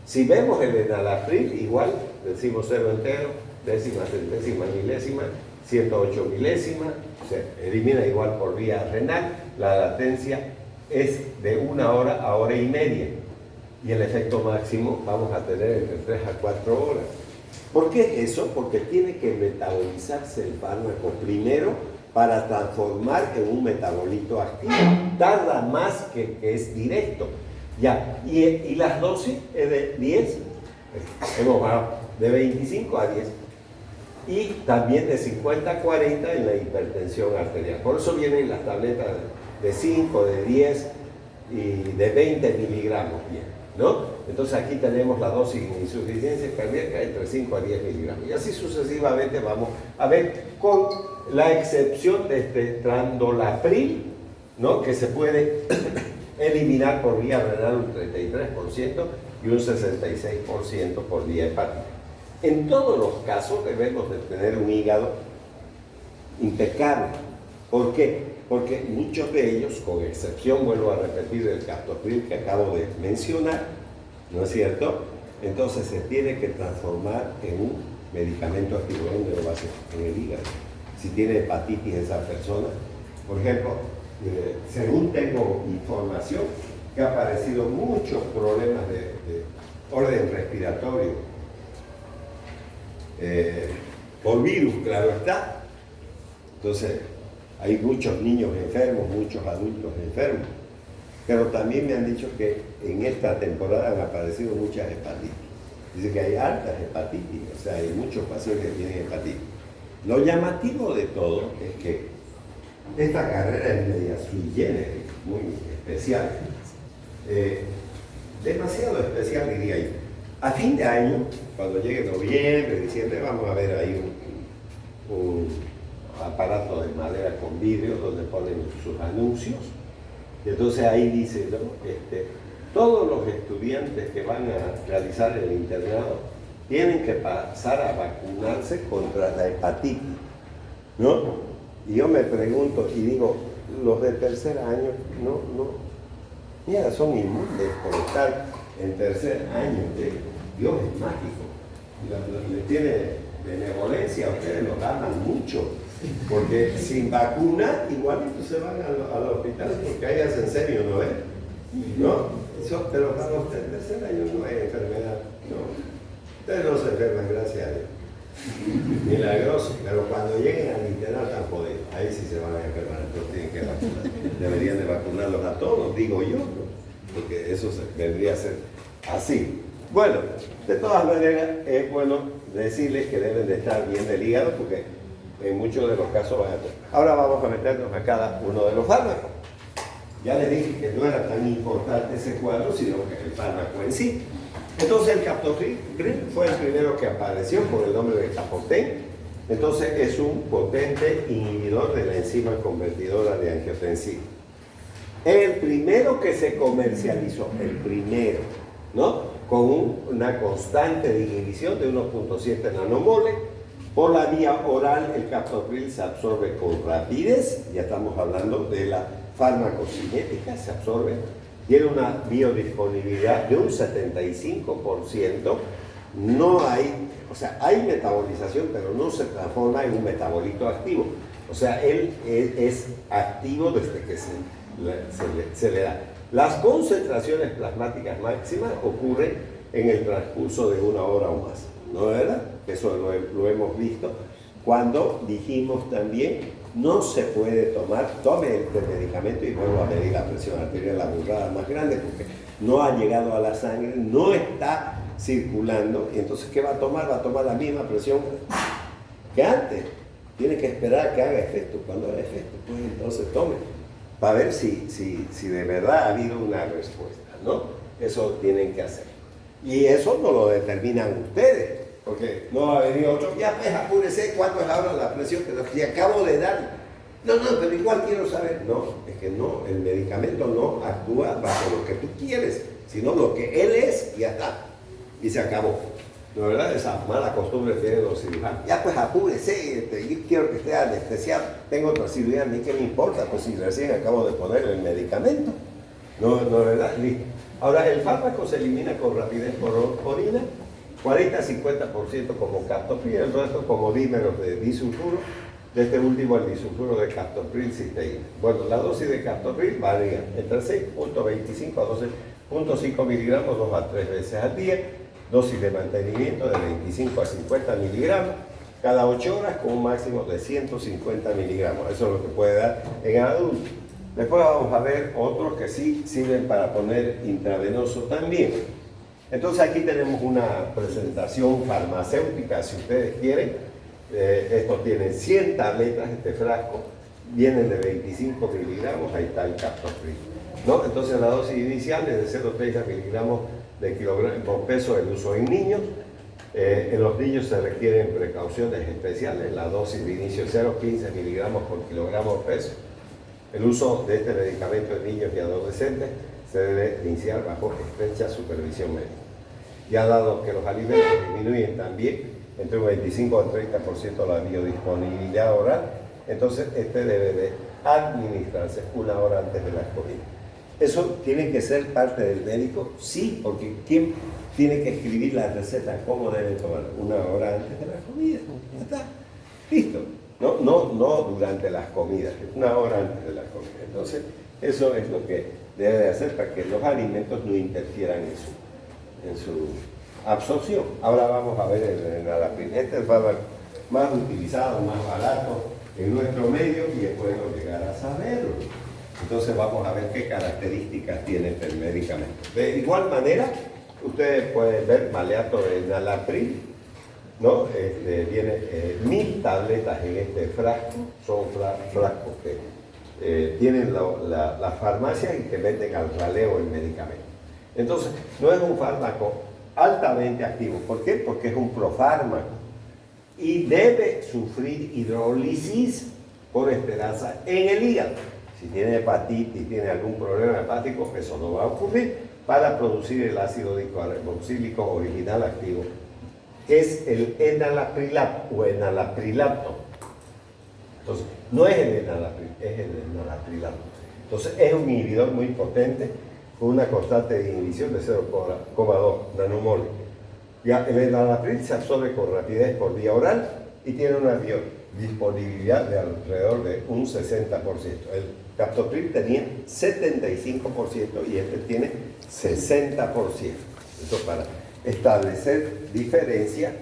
Si vemos el enalapril, igual, decimos 0 entero, décima, centésima, milésima, 108 milésimas, se elimina igual por vía renal. La latencia es de 1 hora a 1 hora y media. Y el efecto máximo vamos a tener entre 3 a 4 horas. ¿Por qué eso? Porque tiene que metabolizarse el fármaco primero para transformar en un metabolito activo. Tarda más que es directo. Ya, y las dosis es de 10, hemos bajado de 25 a 10. Y también de 50 a 40 en la hipertensión arterial. Por eso vienen las tabletas de 5, de 10 y de 20 miligramos, bien, ¿no? Entonces aquí tenemos la dosis de insuficiencia cardíaca entre 5 a 10 miligramos. Y así sucesivamente vamos a ver, con la excepción de este trandolapril, ¿no?, que se puede eliminar por vía renal un 33% y un 66% por vía hepática. En todos los casos debemos de tener un hígado impecable. ¿Por qué? Porque muchos de ellos, con excepción, vuelvo a repetir, del captopril que acabo de mencionar, ¿no es cierto? Entonces se tiene que transformar en un medicamento activo. ¿Dónde lo va a hacer? En el hígado. Si tiene hepatitis esa persona, por ejemplo, según tengo información, que ha aparecido muchos problemas de orden respiratorio, por virus, claro está. Entonces, hay muchos niños enfermos, muchos adultos enfermos, pero también me han dicho que en esta temporada han aparecido muchas hepatitis. Dice que hay altas hepatitis, o sea, hay muchos pacientes que tienen hepatitis. Lo llamativo de todo es que esta carrera es media sui generis, muy especial, demasiado especial diría yo. A fin de año, cuando llegue noviembre, diciembre, vamos a ver ahí un aparato de madera con vidrio donde ponen sus anuncios. Entonces ahí dice, ¿no? Todos los estudiantes que van a realizar el internado tienen que pasar a vacunarse contra la hepatitis, ¿no? Y yo me pregunto y digo, los de tercer año, mira, son inmunes por estar en tercer año. Dios es mágico, le tiene benevolencia, a ustedes los aman mucho, porque sin vacuna igualito se van al hospital porque ahí hacen serio, ¿no es? ¿No? Pero para los de tercer año no hay enfermedad, no. Ustedes no se enferman, gracias a Dios. Milagroso, pero cuando lleguen al internado están jodidos, ahí sí se van a enfermar, entonces tienen que vacunar. Deberían de vacunarlos a todos, digo yo, ¿no? Porque eso vendría a ser así. Bueno, de todas maneras es bueno decirles que deben de estar bien del hígado porque en muchos de los casos van a tener. Ahora vamos a meternos a cada uno de los fármacos. Ya les dije que no era tan importante ese cuadro, sino que el fármaco en sí. Entonces el captopril fue el primero que apareció por el nombre de Capotén. Entonces es un potente inhibidor de la enzima convertidora de angiotensina. El primero que se comercializó, el primero, ¿no? Con una constante de inhibición de 1.7 nanomoles. Por la vía oral el captopril se absorbe con rapidez, ya estamos hablando de la farmacocinética, se absorbe, tiene una biodisponibilidad de un 75%, no hay, o sea, hay metabolización, pero no se transforma en un metabolito activo. O sea, él es activo desde que se le da. Las concentraciones plasmáticas máximas ocurren en el transcurso de 1 hora o más, ¿no es verdad? Eso lo hemos visto. Cuando dijimos también, no se puede tomar, tome el medicamento y vuelvo a medir la presión arterial, la burrada más grande, porque no ha llegado a la sangre, no está circulando, y entonces ¿qué va a tomar? Va a tomar la misma presión que antes. Tiene que esperar a que haga efecto. Cuando haga efecto, pues entonces tome, para ver si de verdad ha habido una respuesta, ¿no? Eso tienen que hacer. Y eso no lo determinan ustedes, porque no va a venir otro, ya pues apúrese, ¿cuánto es ahora la presión que acabo de dar? No, pero igual quiero saber. No, es que no, el medicamento no actúa bajo lo que tú quieres, sino lo que él es y ya está. Y se acabó. ¿No es verdad? Esa mala costumbre que tienen los cirujanos. Ya pues apúrese, yo quiero que esté anestesiado, tengo otra cirugía, a mí qué me importa, pues si recién acabo de poner el medicamento. No es verdad, listo. Ahora, el fármaco se elimina con rapidez por orina, 40-50% como captopril, el resto como dímeros de disulfuro, de este último el disulfuro de captopril cisteína. Bueno, la dosis de captopril varía entre 6.25 a 12.5 miligramos 2 a 3 veces al día, dosis de mantenimiento de 25 a 50 miligramos cada 8 horas con un máximo de 150 miligramos. Eso es lo que puede dar en adultos. Después vamos a ver otros que sí sirven para poner intravenoso también. Entonces aquí tenemos una presentación farmacéutica, si ustedes quieren. Estos tienen 100 tabletas, este frasco, vienen de 25 miligramos, ahí está el captopril, ¿no? Entonces la dosis inicial es de 0,30 miligramos de kilogramo por peso el uso en niños. En los niños se requieren precauciones especiales, la dosis de inicio es 0,15 miligramos por kilogramo peso. El uso de este medicamento en niños y adolescentes se debe iniciar bajo estrecha supervisión médica. Ya dado que los alimentos disminuyen también entre un 25 al 30% la biodisponibilidad oral, entonces este debe de administrarse 1 hora antes de la comida. ¿Eso tiene que ser parte del médico? Sí, porque ¿quién tiene que escribir la receta? ¿Cómo debe tomar? 1 hora antes de la comida. Ya está. Listo. No durante las comidas, 1 hora antes de la comida. Entonces, eso es lo que debe de hacer para que los alimentos no interfieran en su absorción. Ahora vamos a ver el enalapril. Este es el fármaco más utilizado, más barato en nuestro medio y es bueno llegar a saberlo. Entonces vamos a ver qué características tiene este medicamento. De igual manera, ustedes pueden ver maleato de enalapril, ¿no? Viene 1000 tabletas en este frasco, son frascos que tienen la farmacia y que venden al raleo el medicamento. Entonces, no es un fármaco altamente activo. ¿Por qué? Porque es un profármaco y debe sufrir hidrólisis por esperanza en el hígado. Si tiene hepatitis, tiene algún problema hepático, eso no va a ocurrir para producir el ácido dicarboxílico original activo, que es el enalaprilato o enalaprilato. Entonces, no es el enalapril, es el enalaprilato. Entonces, es un inhibidor muy potente con una constante de inhibición de 0,2 nanomoles. Ya el enalapril se absorbe con rapidez por vía oral y tiene una biodisponibilidad de alrededor de un 60%. El captopril tenía 75% y este tiene 60%. Esto para establecer diferencia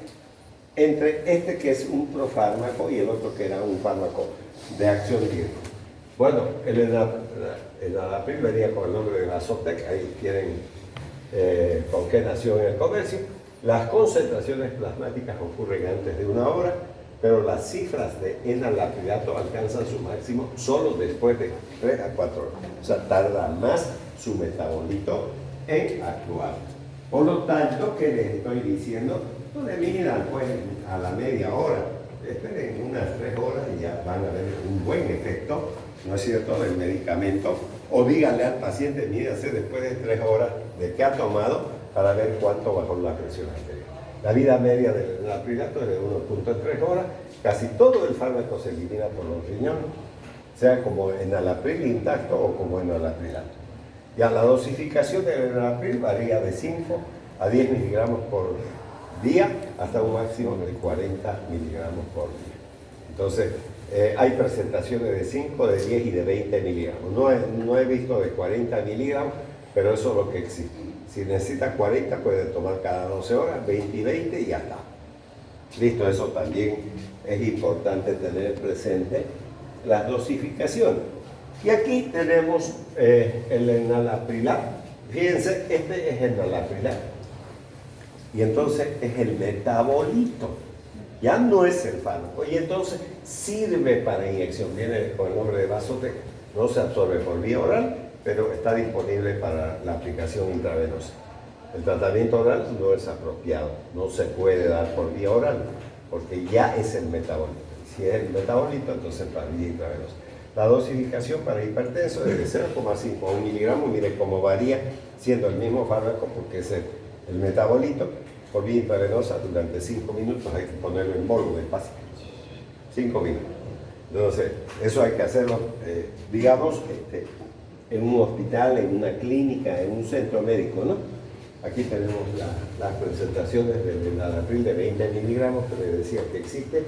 entre este que es un profármaco y el otro que era un fármaco de acción directa. Bueno, el enalapril venía con el nombre de Vasotec, ahí tienen con qué nació en el comercio. Las concentraciones plasmáticas ocurren antes de 1 hora, pero las cifras de enalaprilato alcanzan su máximo solo después de 3 a 4 horas. O sea, tarda más su metabolito en actuar. Por lo tanto, ¿qué les estoy diciendo? No le miran pues a la media hora, esperen unas 3 horas y ya van a ver un buen efecto, ¿no es cierto?, del medicamento. O díganle al paciente, mírase después de 3 horas de qué ha tomado para ver cuánto bajó la presión arterial. La vida media del enalaprilato es de 1.3 horas. Casi todo el fármaco se elimina por los riñones, sea como enalapril intacto o como enalaprilato. Ya la dosificación del enalapril varía de 5 a 10 miligramos por día hasta un máximo de 40 miligramos por día. Entonces, hay presentaciones de 5, de 10 y de 20 miligramos. No he visto de 40 miligramos, pero eso es lo que existe. Si necesita 40, puede tomar cada 12 horas, 20 y 20 y ya está. Listo, eso también es importante tener presente las dosificaciones. Y aquí tenemos el enalaprilato. Fíjense, este es el enalaprilato. Y entonces es el metabolito. Ya no es el fármaco. Y entonces sirve para inyección. Viene con el nombre de Vasotec. No se absorbe por vía oral, pero está disponible para la aplicación intravenosa. El tratamiento oral no es apropiado. No se puede dar por vía oral, porque ya es el metabolito. Si es el metabolito, entonces para vía intravenosa. La dosificación para hipertenso es de 0,5 a 1 miligramo. Mire cómo varía, siendo el mismo fármaco, porque es el metabolito. Por vía intravenosa durante 5 minutos hay que ponerlo en bolo despacio. 5 minutos. Entonces, eso hay que hacerlo, digamos, en un hospital, en una clínica, en un centro médico, ¿no? Aquí tenemos las presentaciones del enalapril de 20 miligramos, que les decía que existe,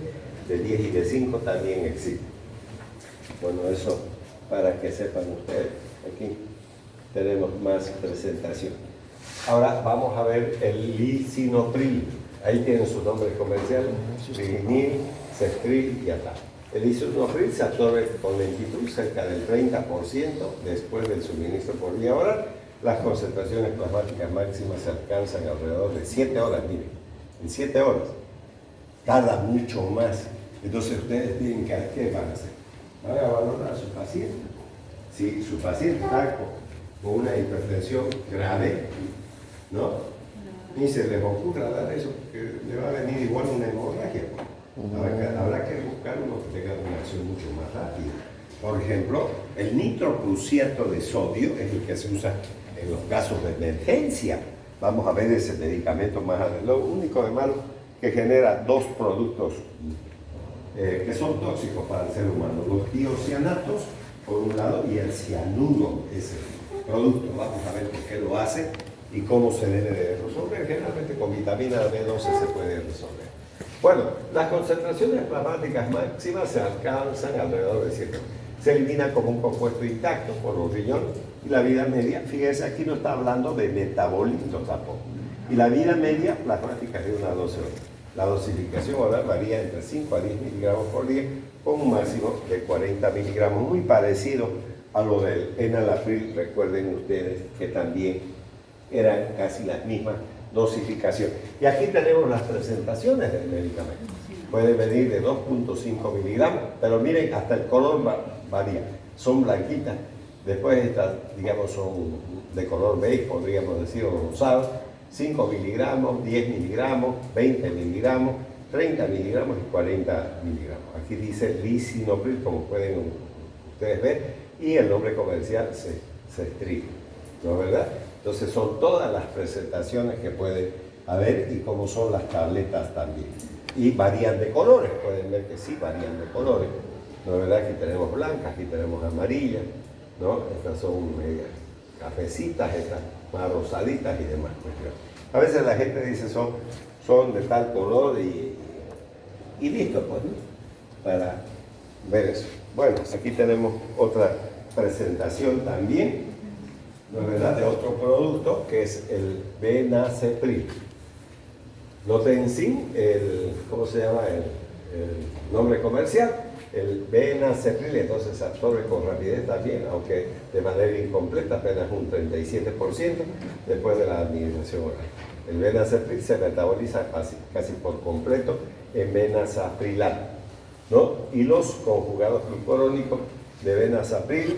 de 10 y de 5 también existe. Bueno, eso para que sepan ustedes. Aquí tenemos más presentación. Ahora vamos a ver el lisinopril. Ahí tienen sus nombres comerciales, Liginil, Cestril y Atal. El lisinopril se absorbe con lentitud, cerca del 30% después del suministro por vía oral. Las concentraciones plasmáticas máximas se alcanzan alrededor de 7 horas, miren, en 7 horas. Tarda mucho más. Entonces ustedes tienen que, ¿qué van a hacer? Van a valorar a su paciente. Si su paciente está con una hipertensión grave, ¿no? Ni se les ocurra dar eso, porque le va a venir igual una hemorragia. Habrá que buscar uno que tenga una acción mucho más rápida. Por ejemplo, el nitroprusiato de sodio es el que se usa en los casos de emergencia. Vamos a ver ese medicamento más adelante. Lo único de malo que genera 2 productos que son tóxicos para el ser humano. Los tiocianatos, por un lado, y el cianuro, ese producto. Vamos a ver por qué lo hace y cómo se debe de resolver. Generalmente con vitamina B12 se puede resolver. Bueno, las concentraciones plasmáticas máximas se alcanzan alrededor de 100. Se elimina como un compuesto intacto por los riñones y la vida media, fíjense, aquí no está hablando de metabolitos tampoco. Y la vida media plasmática es de una 12 horas. La dosificación oral varía entre 5 a 10 miligramos por día con un máximo de 40 miligramos, muy parecido a lo del enalapril. Recuerden ustedes que también eran casi las mismas dosificaciones. Y aquí tenemos las presentaciones del medicamento. Puede venir de 2.5 miligramos, pero miren, hasta el color varía. Son blanquitas, después estas, digamos, son de color beige, podríamos decir, o rosado. 5 miligramos, 10 miligramos, 20 miligramos, 30 miligramos y 40 miligramos. Aquí dice lisinopril, como pueden ustedes ver, y el nombre comercial se escribe, ¿no es verdad? Entonces son todas las presentaciones que puede haber y como son las tabletas también. Y varían de colores, pueden ver que sí varían de colores, ¿no es verdad? Aquí tenemos blancas, aquí tenemos amarillas, ¿no? Estas son medias cafecitas, estas más rosaditas y demás cuestiones. A veces la gente dice son de tal color y listo, pues, ¿no? Para ver eso. Bueno, aquí tenemos otra presentación también, ¿no es verdad?, de otro producto que es el Benacepril. Noten sin ¿cómo se llama el nombre comercial? El Benacepril, entonces se absorbe con rapidez también, aunque de manera incompleta, apenas un 37% después de la administración oral. El Benacepril se metaboliza casi por completo en benazaprilato, ¿no? Y los conjugados glucurónicos de benazapril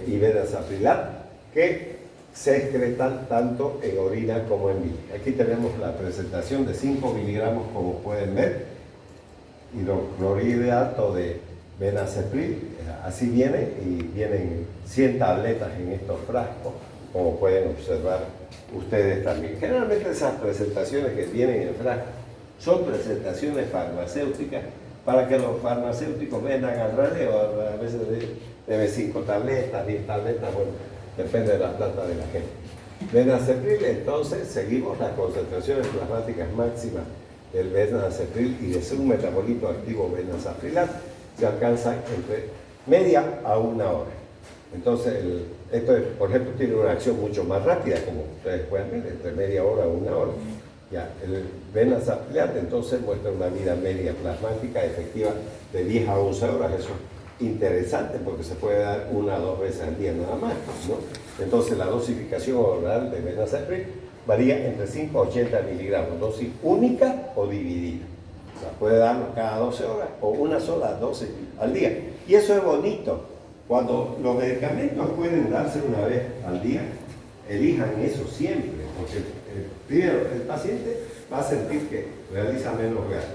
y benazaprilato que se excretan tanto en orina como en bilis. Aquí tenemos la presentación de 5 miligramos, como pueden ver, hidroclorhidrato de benacepril, así viene, y vienen 100 tabletas en estos frascos, como pueden observar ustedes también. Generalmente esas presentaciones que vienen en frasco son presentaciones farmacéuticas para que los farmacéuticos vendan al raleo. A veces debe 5 tabletas, 10 tabletas, bueno, depende de la plata de la gente. Benacepril, entonces, seguimos las concentraciones plasmáticas máximas del benacepril y de su metabolito activo benazaprilato se alcanzan entre media a una hora. Entonces, esto, por ejemplo, tiene una acción mucho más rápida, como ustedes pueden ver, entre media hora a una hora. Ya, el benazaprilato entonces muestra una vida media plasmática efectiva de 10 a 11 horas. Eso es interesante porque se puede dar 1 a 2 veces al día nada más, ¿no? Entonces, la dosificación oral de benacepril varía entre 5 a 80 miligramos, dosis única o dividida. O sea, puede darlo cada 12 horas o una sola dosis al día. Y eso es bonito. Cuando los medicamentos pueden darse una vez al día, elijan eso siempre, porque primero el paciente va a sentir que realiza menos gasto.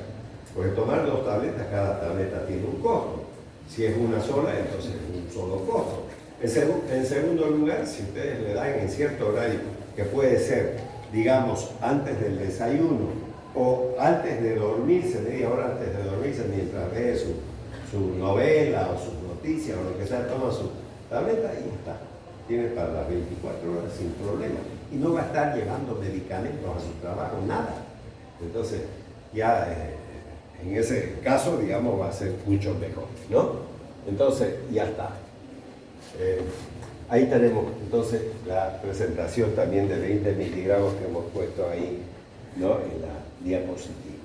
Porque tomar 2 tabletas, cada tableta tiene un costo. Si es una sola, entonces es un solo costo. En segundo lugar, si ustedes le dan en cierto horario, que puede ser, digamos, antes del desayuno o antes de dormirse, media hora antes de dormirse, mientras ve su novela o sus noticias o lo que sea, toma su tableta y ya está. Tiene para las 24 horas sin problema. Y no va a estar llevando medicamentos a su trabajo, nada. Entonces, ya en ese caso, digamos, va a ser mucho mejor, ¿no? Entonces, ya está. Ahí tenemos entonces la presentación también de 20 miligramos que hemos puesto ahí, ¿no?, en la diapositiva.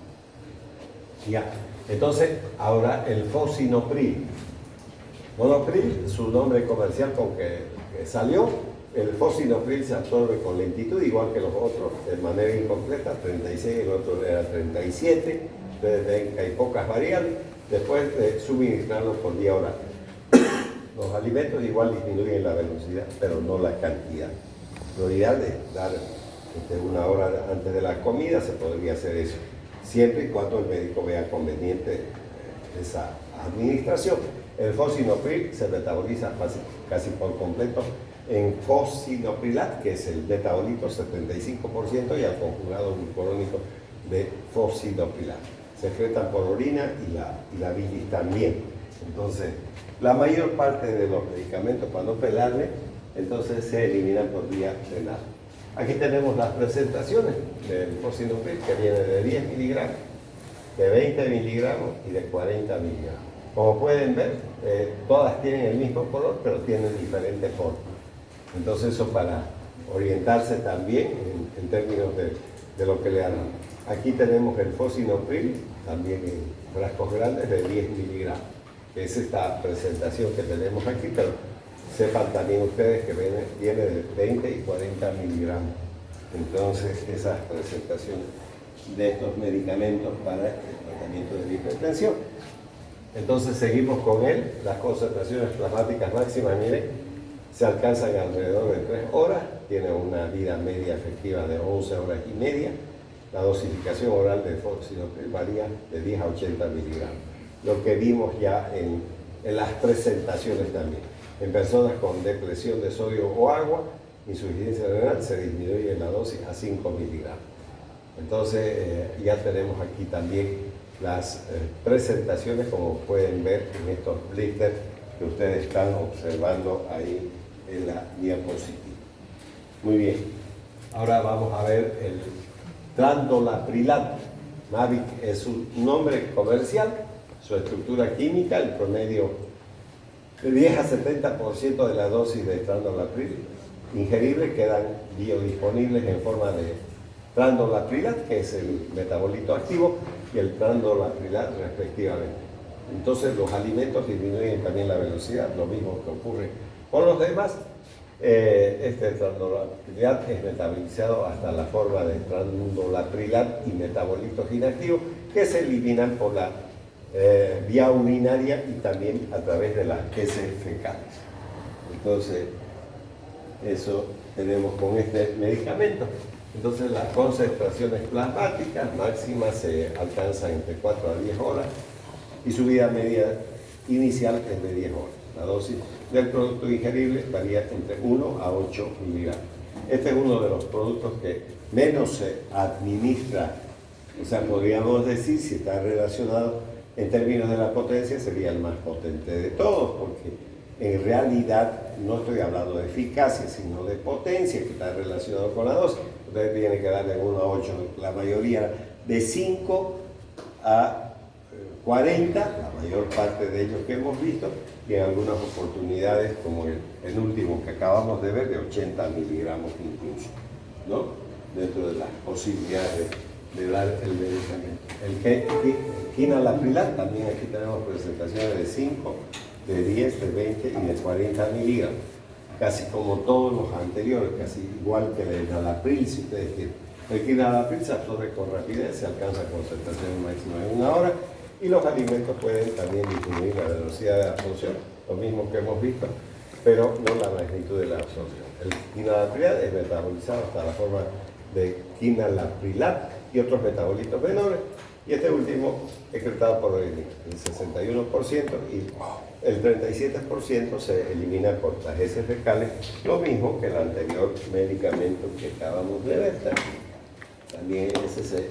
Ya, entonces ahora el fosinopril. Monopril, su nombre comercial con que salió. El fosinopril se absorbe con lentitud, igual que los otros, de manera incompleta, 36, el otro era 37. Ustedes ven que hay pocas variables, después de suministrarlo por vía oral. Los alimentos igual disminuyen la velocidad, pero no la cantidad. Lo ideal es dar 1 hora antes de la comida, se podría hacer eso, siempre y cuando el médico vea conveniente esa administración. El fosinopril se metaboliza casi por completo en fosinoprilat, que es el metabolito 75%, y al conjugado glucurónico de fosinoprilat. se excretan por orina y la bilis también. Entonces, la mayor parte de los medicamentos, para no pelarle, entonces se eliminan por vía renal. Aquí tenemos las presentaciones del fosinopril, que viene de 10 miligramos, de 20 miligramos y de 40 miligramos. Como pueden ver, todas tienen el mismo color, pero tienen diferentes formas. Entonces eso para orientarse también en términos de lo que le dan. Aquí tenemos el fosinopril, también en frascos grandes de 10 miligramos. Es esta presentación que tenemos aquí, pero sepan también ustedes que viene de 20 y 40 miligramos. Entonces, esas presentaciones de estos medicamentos para el tratamiento de la hipertensión. Entonces, seguimos con él. Las concentraciones plasmáticas máximas, miren, se alcanzan alrededor de 3 horas, tiene una vida media efectiva de 11 horas y media. La dosificación oral de fosinopril varía de 10 a 80 miligramos. Lo que vimos ya en las presentaciones también. En personas con depresión de sodio o agua, insuficiencia renal, se disminuye la dosis a 5 miligramos. Entonces, ya tenemos aquí también las presentaciones, como pueden ver en estos blisters que ustedes están observando ahí en la diapositiva. Muy bien, ahora vamos a ver el Trandolaprilat. Mavic es su nombre comercial, su estructura química, el promedio de 10 a 70% de la dosis de Trandolapril ingerible quedan biodisponibles en forma de Trandolaprilat, que es el metabolito activo, y el Trandolaprilat respectivamente. Entonces los alimentos disminuyen también la velocidad, lo mismo que ocurre con los demás. Este Trandolaprilat es metabolizado hasta la forma de Trandolaprilat y metabolitos inactivos que se eliminan por la vía urinaria y también a través de las heces fecales. Entonces, eso tenemos con este medicamento. Entonces, las concentraciones plasmáticas máximas se alcanzan entre 4 a 10 horas y su vida media inicial es de 10 horas. La dosis del producto ingerible varía entre 1 a 8 miligramos. Este es uno de los productos que menos se administra, o sea, podríamos decir, si está relacionado en términos de la potencia, sería el más potente de todos, porque en realidad no estoy hablando de eficacia, sino de potencia, que está relacionado con la dosis. Ustedes tienen que darle 1 a 8, la mayoría de 5 a 40, la mayor parte de ellos que hemos visto, y en algunas oportunidades, como el último que acabamos de ver, de 80 miligramos incluso, ¿no? Dentro de las posibilidades de dar el medicamento. El Quinalaprilat, también aquí tenemos presentaciones de 5, de 10, de 20 y de 40 miligramos. Casi como todos los anteriores, casi igual que el enalapril, si ustedes quieren. El quinalapril se absorbe con rapidez, se alcanza concentración máxima en 1 hora, y los alimentos pueden también disminuir la velocidad de absorción, lo mismo que hemos visto, pero no la magnitud de la absorción. El quinalaprilat es metabolizado hasta la forma de quinalaprilat y otros metabolitos menores, y este último excretado por orina, el 61%, y el 37% se elimina por las heces fecales, lo mismo que el anterior medicamento que acabamos de ver. También ese se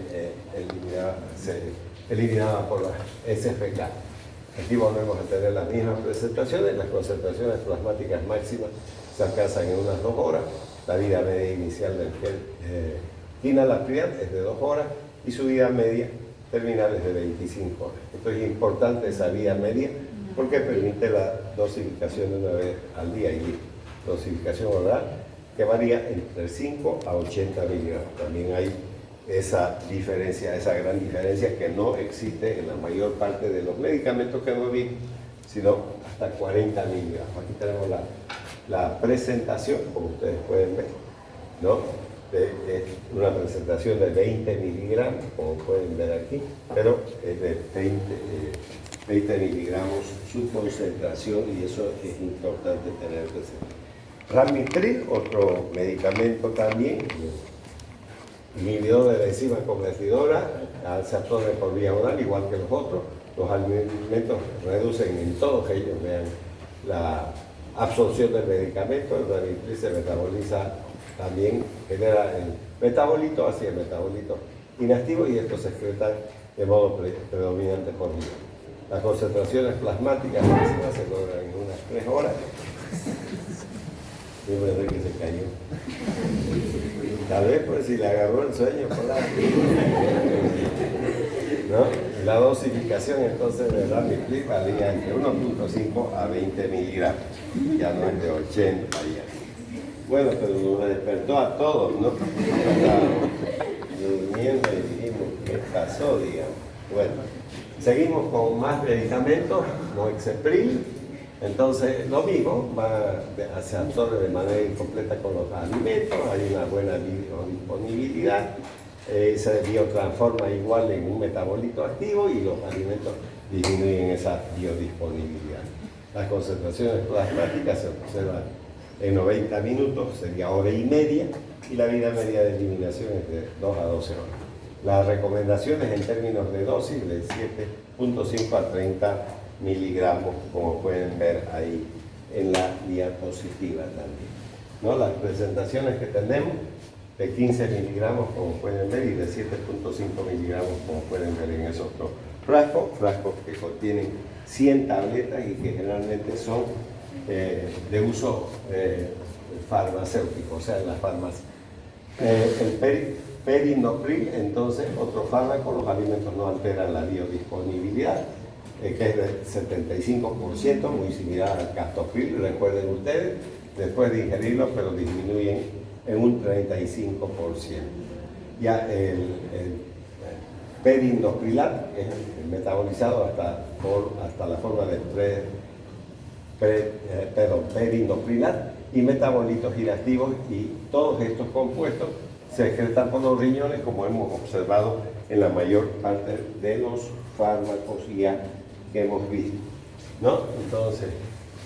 eliminaba por las heces fecales. Aquí volvemos a tener las mismas presentaciones, las concentraciones plasmáticas máximas se alcanzan en unas 2 horas, la vida media inicial del quinalaprilat es de 2 horas y su vida media terminal es de 25 horas. Esto es importante, esa vida media, porque permite la dosificación de 1 vez al día y dosificación oral que varía entre 5 a 80 miligramos. También hay esa diferencia, esa gran diferencia que no existe en la mayor parte de los medicamentos que hemos visto, sino hasta 40 miligramos. Aquí tenemos la presentación, como ustedes pueden ver, ¿no? Es una presentación de 20 miligramos, como pueden ver aquí, pero es de 20 miligramos su concentración, y eso es importante tener presente. Ramipril, otro medicamento también, inhibidor de la enzima convertidora, se absorbe por vía oral, igual que los otros. Los alimentos reducen en todos ellos, vean, la absorción del medicamento. El Ramipril se metaboliza también, genera el metabolito hacia el metabolito inactivo, y estos se excretan de modo predominante por día. Las concentraciones plasmáticas máximas se logran en unas 3 horas. Siempre ve que se cayó. Tal vez pues si le agarró el sueño por la... ¿No? La dosificación entonces de Ramiflip valía entre 1.5 a 20 miligramos. Ya no es de 80 ya. Bueno, pero nos despertó a todos, ¿no? Estábamos durmiendo y dijimos, ¿qué pasó, digamos? Bueno, seguimos con más medicamentos, Moexepril. Entonces, lo mismo, se absorbe de manera incompleta con los alimentos, hay una buena biodisponibilidad, se biotransforma igual en un metabolito activo y los alimentos disminuyen esa biodisponibilidad. Las concentraciones plasmáticas se observan en 90 minutos, sería hora y media, y la vida media de eliminación es de 2 a 12 horas. Las recomendaciones en términos de dosis de 7.5 a 30 miligramos, como pueden ver ahí en la diapositiva también, ¿no? Las presentaciones que tenemos de 15 miligramos, como pueden ver, y de 7.5 miligramos, como pueden ver en esos dos frascos que contienen 100 tabletas y que generalmente son de uso farmacéutico, o sea, en las farmacias. El Perindopril, entonces, otro fármaco, los alimentos no alteran la biodisponibilidad, que es del 75%, muy similar al Captopril, recuerden ustedes, después de ingerirlo, pero disminuyen en un 35%. Ya el Perindoprilat es metabolizado hasta la forma de Perindoprilat y metabolitos inactivos, y todos estos compuestos se excretan por los riñones, como hemos observado en la mayor parte de los fármacos ya que hemos visto, ¿no? Entonces,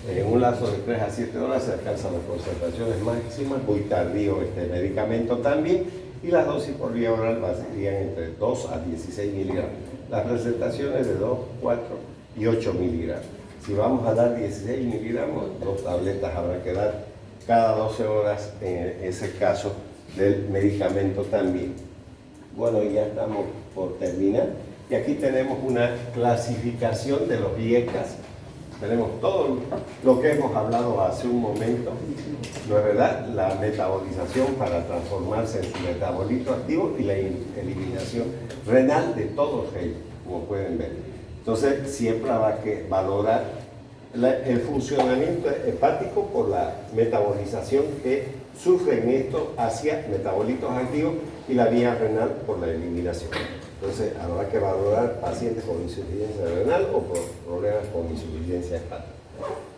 en un lapso de 3 a 7 horas se alcanzan las concentraciones máximas, muy tardío este medicamento también, y las dosis por vía oral varían entre 2 a 16 miligramos. Las presentaciones de 2, 4 y 8 miligramos. Si vamos a dar 16 miligramos, 2 tabletas habrá que dar cada 12 horas en ese caso del medicamento también. Bueno, ya estamos por terminar. Y aquí tenemos una clasificación de los IECAS. Tenemos todo lo que hemos hablado hace un momento, ¿no es verdad? La metabolización para transformarse en su metabolito activo y la eliminación renal de todos ellos, como pueden ver. Entonces, siempre habrá que valorar el funcionamiento hepático por la metabolización que sufren estos hacia metabolitos activos y la vía renal por la eliminación. Entonces, habrá que valorar pacientes con insuficiencia renal o por problemas con insuficiencia hepática.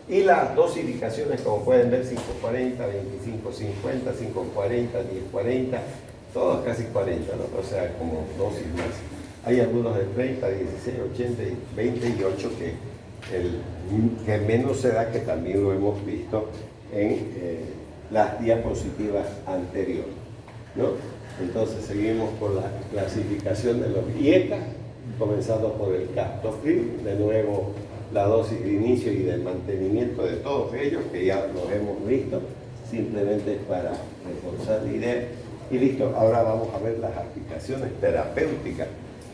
Y las dosificaciones, como pueden ver, 540, 2550, 540, 1040, todos casi 40, ¿no? O sea, como dosis máximas. Hay algunos de 30, 16, 80, 28 que menos se da, que también lo hemos visto en las diapositivas anteriores, ¿no? Entonces seguimos con la clasificación de los IECA, comenzando por el Captopril, de nuevo la dosis de inicio y de mantenimiento de todos ellos, que ya los hemos visto, simplemente para reforzar la idea. Y listo, ahora vamos a ver las aplicaciones terapéuticas.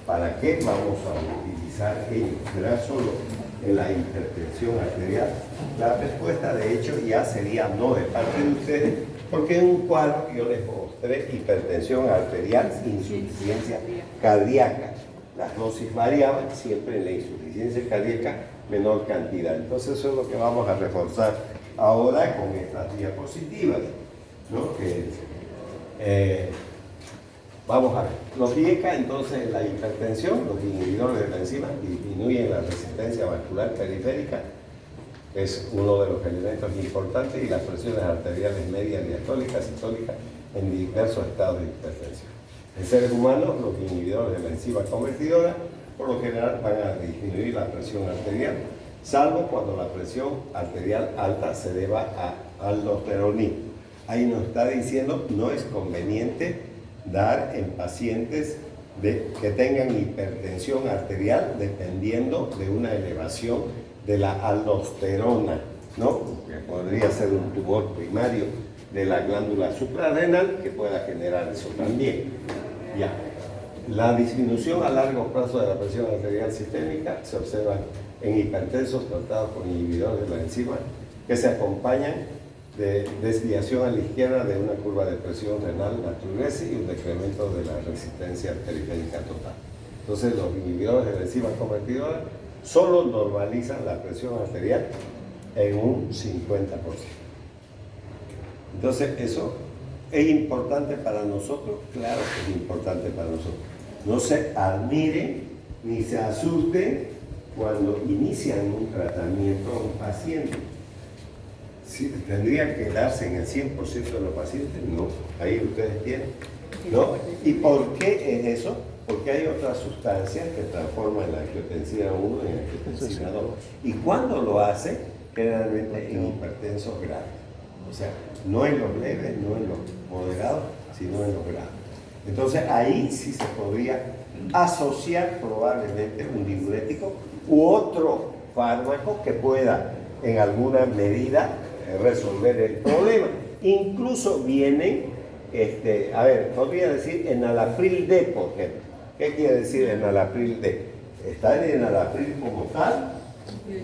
¿Para qué vamos a utilizar ellos? ¿Será solo en la hipertensión arterial? La respuesta, de hecho, ya sería no de parte de ustedes, porque en un cuadro yo les mostré hipertensión arterial, insuficiencia cardíaca. Las dosis variaban, siempre en la insuficiencia cardíaca menor cantidad. Entonces eso es lo que vamos a reforzar ahora con estas diapositivas, ¿no? Vamos a ver, los IECA, entonces, la hipertensión, los inhibidores de la enzima disminuyen la resistencia vascular periférica, es uno de los elementos importantes, y las presiones arteriales medias, diastólicas, sistólicas en diversos estados de hipertensión. En seres humanos, los inhibidores de la enzima convertidora, por lo general, van a disminuir la presión arterial, salvo cuando la presión arterial alta se deba a aldosteronismo. Ahí nos está diciendo, no es conveniente dar en pacientes que tengan hipertensión arterial dependiendo de una elevación de la aldosterona, ¿no? Que podría ser un tumor primario de la glándula suprarrenal que pueda generar eso también. Ya. La disminución a largo plazo de la presión arterial sistémica se observa en hipertensos tratados con inhibidores de la enzima que se acompañan de desviación a la izquierda de una curva de presión renal naturaleza y un decremento de la resistencia periférica total. Entonces, los inhibidores de la enzima convertidora solo normalizan la presión arterial en un 50%. Entonces, eso es importante para nosotros, claro que es importante para nosotros. No se admiren ni se asusten cuando inician un tratamiento a un paciente. Si tendría que darse en el 100% de los pacientes, no. Ahí ustedes tienen, ¿no? ¿Y por qué es eso? Porque hay otras sustancias que transforman la angiotensina 1 en angiotensina 2. Y cuando lo hace, generalmente en hipertensos graves. O sea, no en los leves, no en los moderados, sino en los graves. Entonces ahí sí se podría asociar probablemente un diurético u otro fármaco que pueda en alguna medida resolver el problema. Incluso vienen, podría decir enalapril D, por ejemplo. ¿Qué quiere decir enalapril D? Está el enalapril como tal,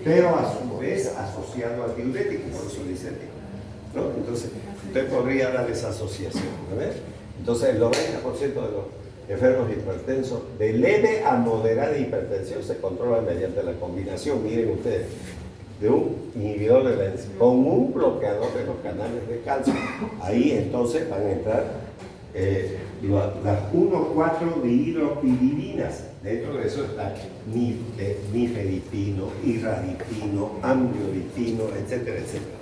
pero a su vez asociado al diurético, por eso dice D, ¿no? Entonces, usted podría dar esa asociación, ¿no? Entonces, el 90% de los enfermos hipertensos de leve a moderada hipertensión se controlan mediante la combinación, miren ustedes, de un inhibidor de la enzima con un bloqueador de los canales de calcio. Ahí entonces van a entrar las 1,4 dihidropiridinas. Dentro de eso está nifedipino, irradipino, amlodipino, etcétera, etcétera.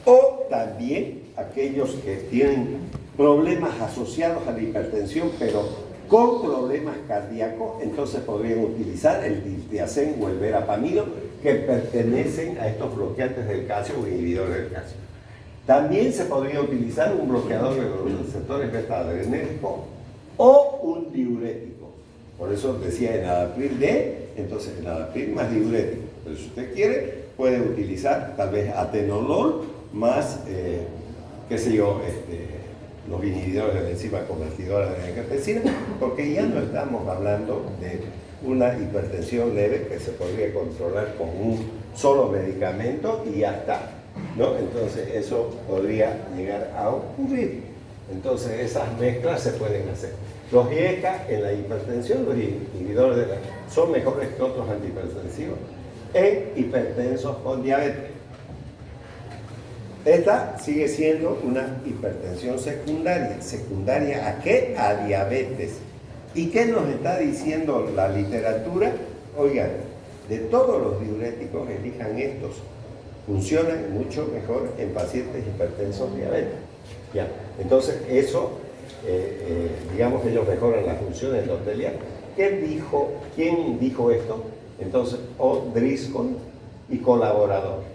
O también aquellos que tienen problemas asociados a la hipertensión, pero con problemas cardíacos, entonces podrían utilizar el diltiazem o el verapamilo, que pertenecen a estos bloqueantes del calcio o inhibidores del calcio. También se podría utilizar un bloqueador de los receptores beta-adrenérgicos o un diurético. Por eso decía enalapril D, entonces enalapril más diurético. Pero si usted quiere, puede utilizar tal vez atenolol más, los inhibidores de la enzima convertidora de la angiotensina, porque ya no estamos hablando de una hipertensión leve que se podría controlar con un solo medicamento y ya está, ¿no? Entonces eso podría llegar a ocurrir. Entonces esas mezclas se pueden hacer. Los IECA en la hipertensión, los inhibidores son mejores que otros antihipertensivos en hipertensos con diabetes. Esta sigue siendo una hipertensión secundaria. ¿Secundaria a qué? A diabetes. ¿Y qué nos está diciendo la literatura? Oigan, de todos los diuréticos, elijan estos. Funcionan mucho mejor en pacientes hipertensos diabéticos. Ya. Entonces, eso, digamos que ellos mejoran las funciones endoteliales. ¿Quién dijo esto? Entonces, O'Driscoll y colaborador.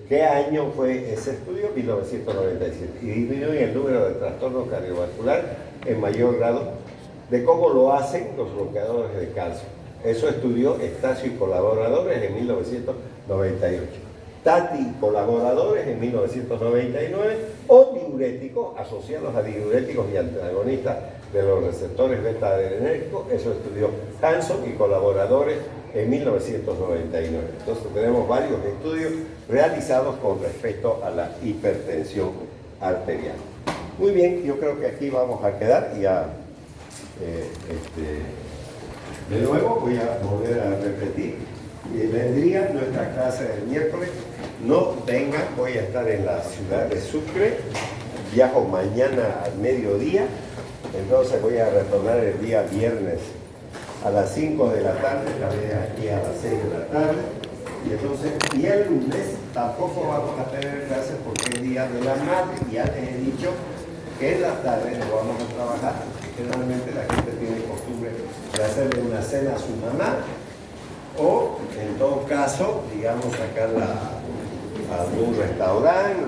¿Qué año fue ese estudio? 1997. Y disminuye el número de trastornos cardiovasculares en mayor grado de cómo lo hacen los bloqueadores de calcio. Eso estudió Estacio y colaboradores en 1998. Tati y colaboradores en 1999, o diuréticos asociados a diuréticos y antagonistas de los receptores beta-adrenérgicos. Eso estudió Hanson y colaboradores en 1999. Entonces tenemos varios estudios realizados con respecto a la hipertensión arterial. Muy bien, yo creo que aquí vamos a quedar y ya. De nuevo voy a volver a repetir. Vendría nuestra clase del miércoles. No vengan, voy a estar en la ciudad de Sucre. Viajo mañana al mediodía. Entonces voy a retornar el día viernes a las 5 de la tarde, estaré aquí a las 6 de la tarde. Y entonces, y el lunes tampoco vamos a tener clases porque es Día de la Madre. Ya les he dicho que en la tarde no vamos a trabajar. Generalmente la gente tiene costumbre de hacerle una cena a su mamá o, en todo caso, digamos, sacarla a algún restaurante.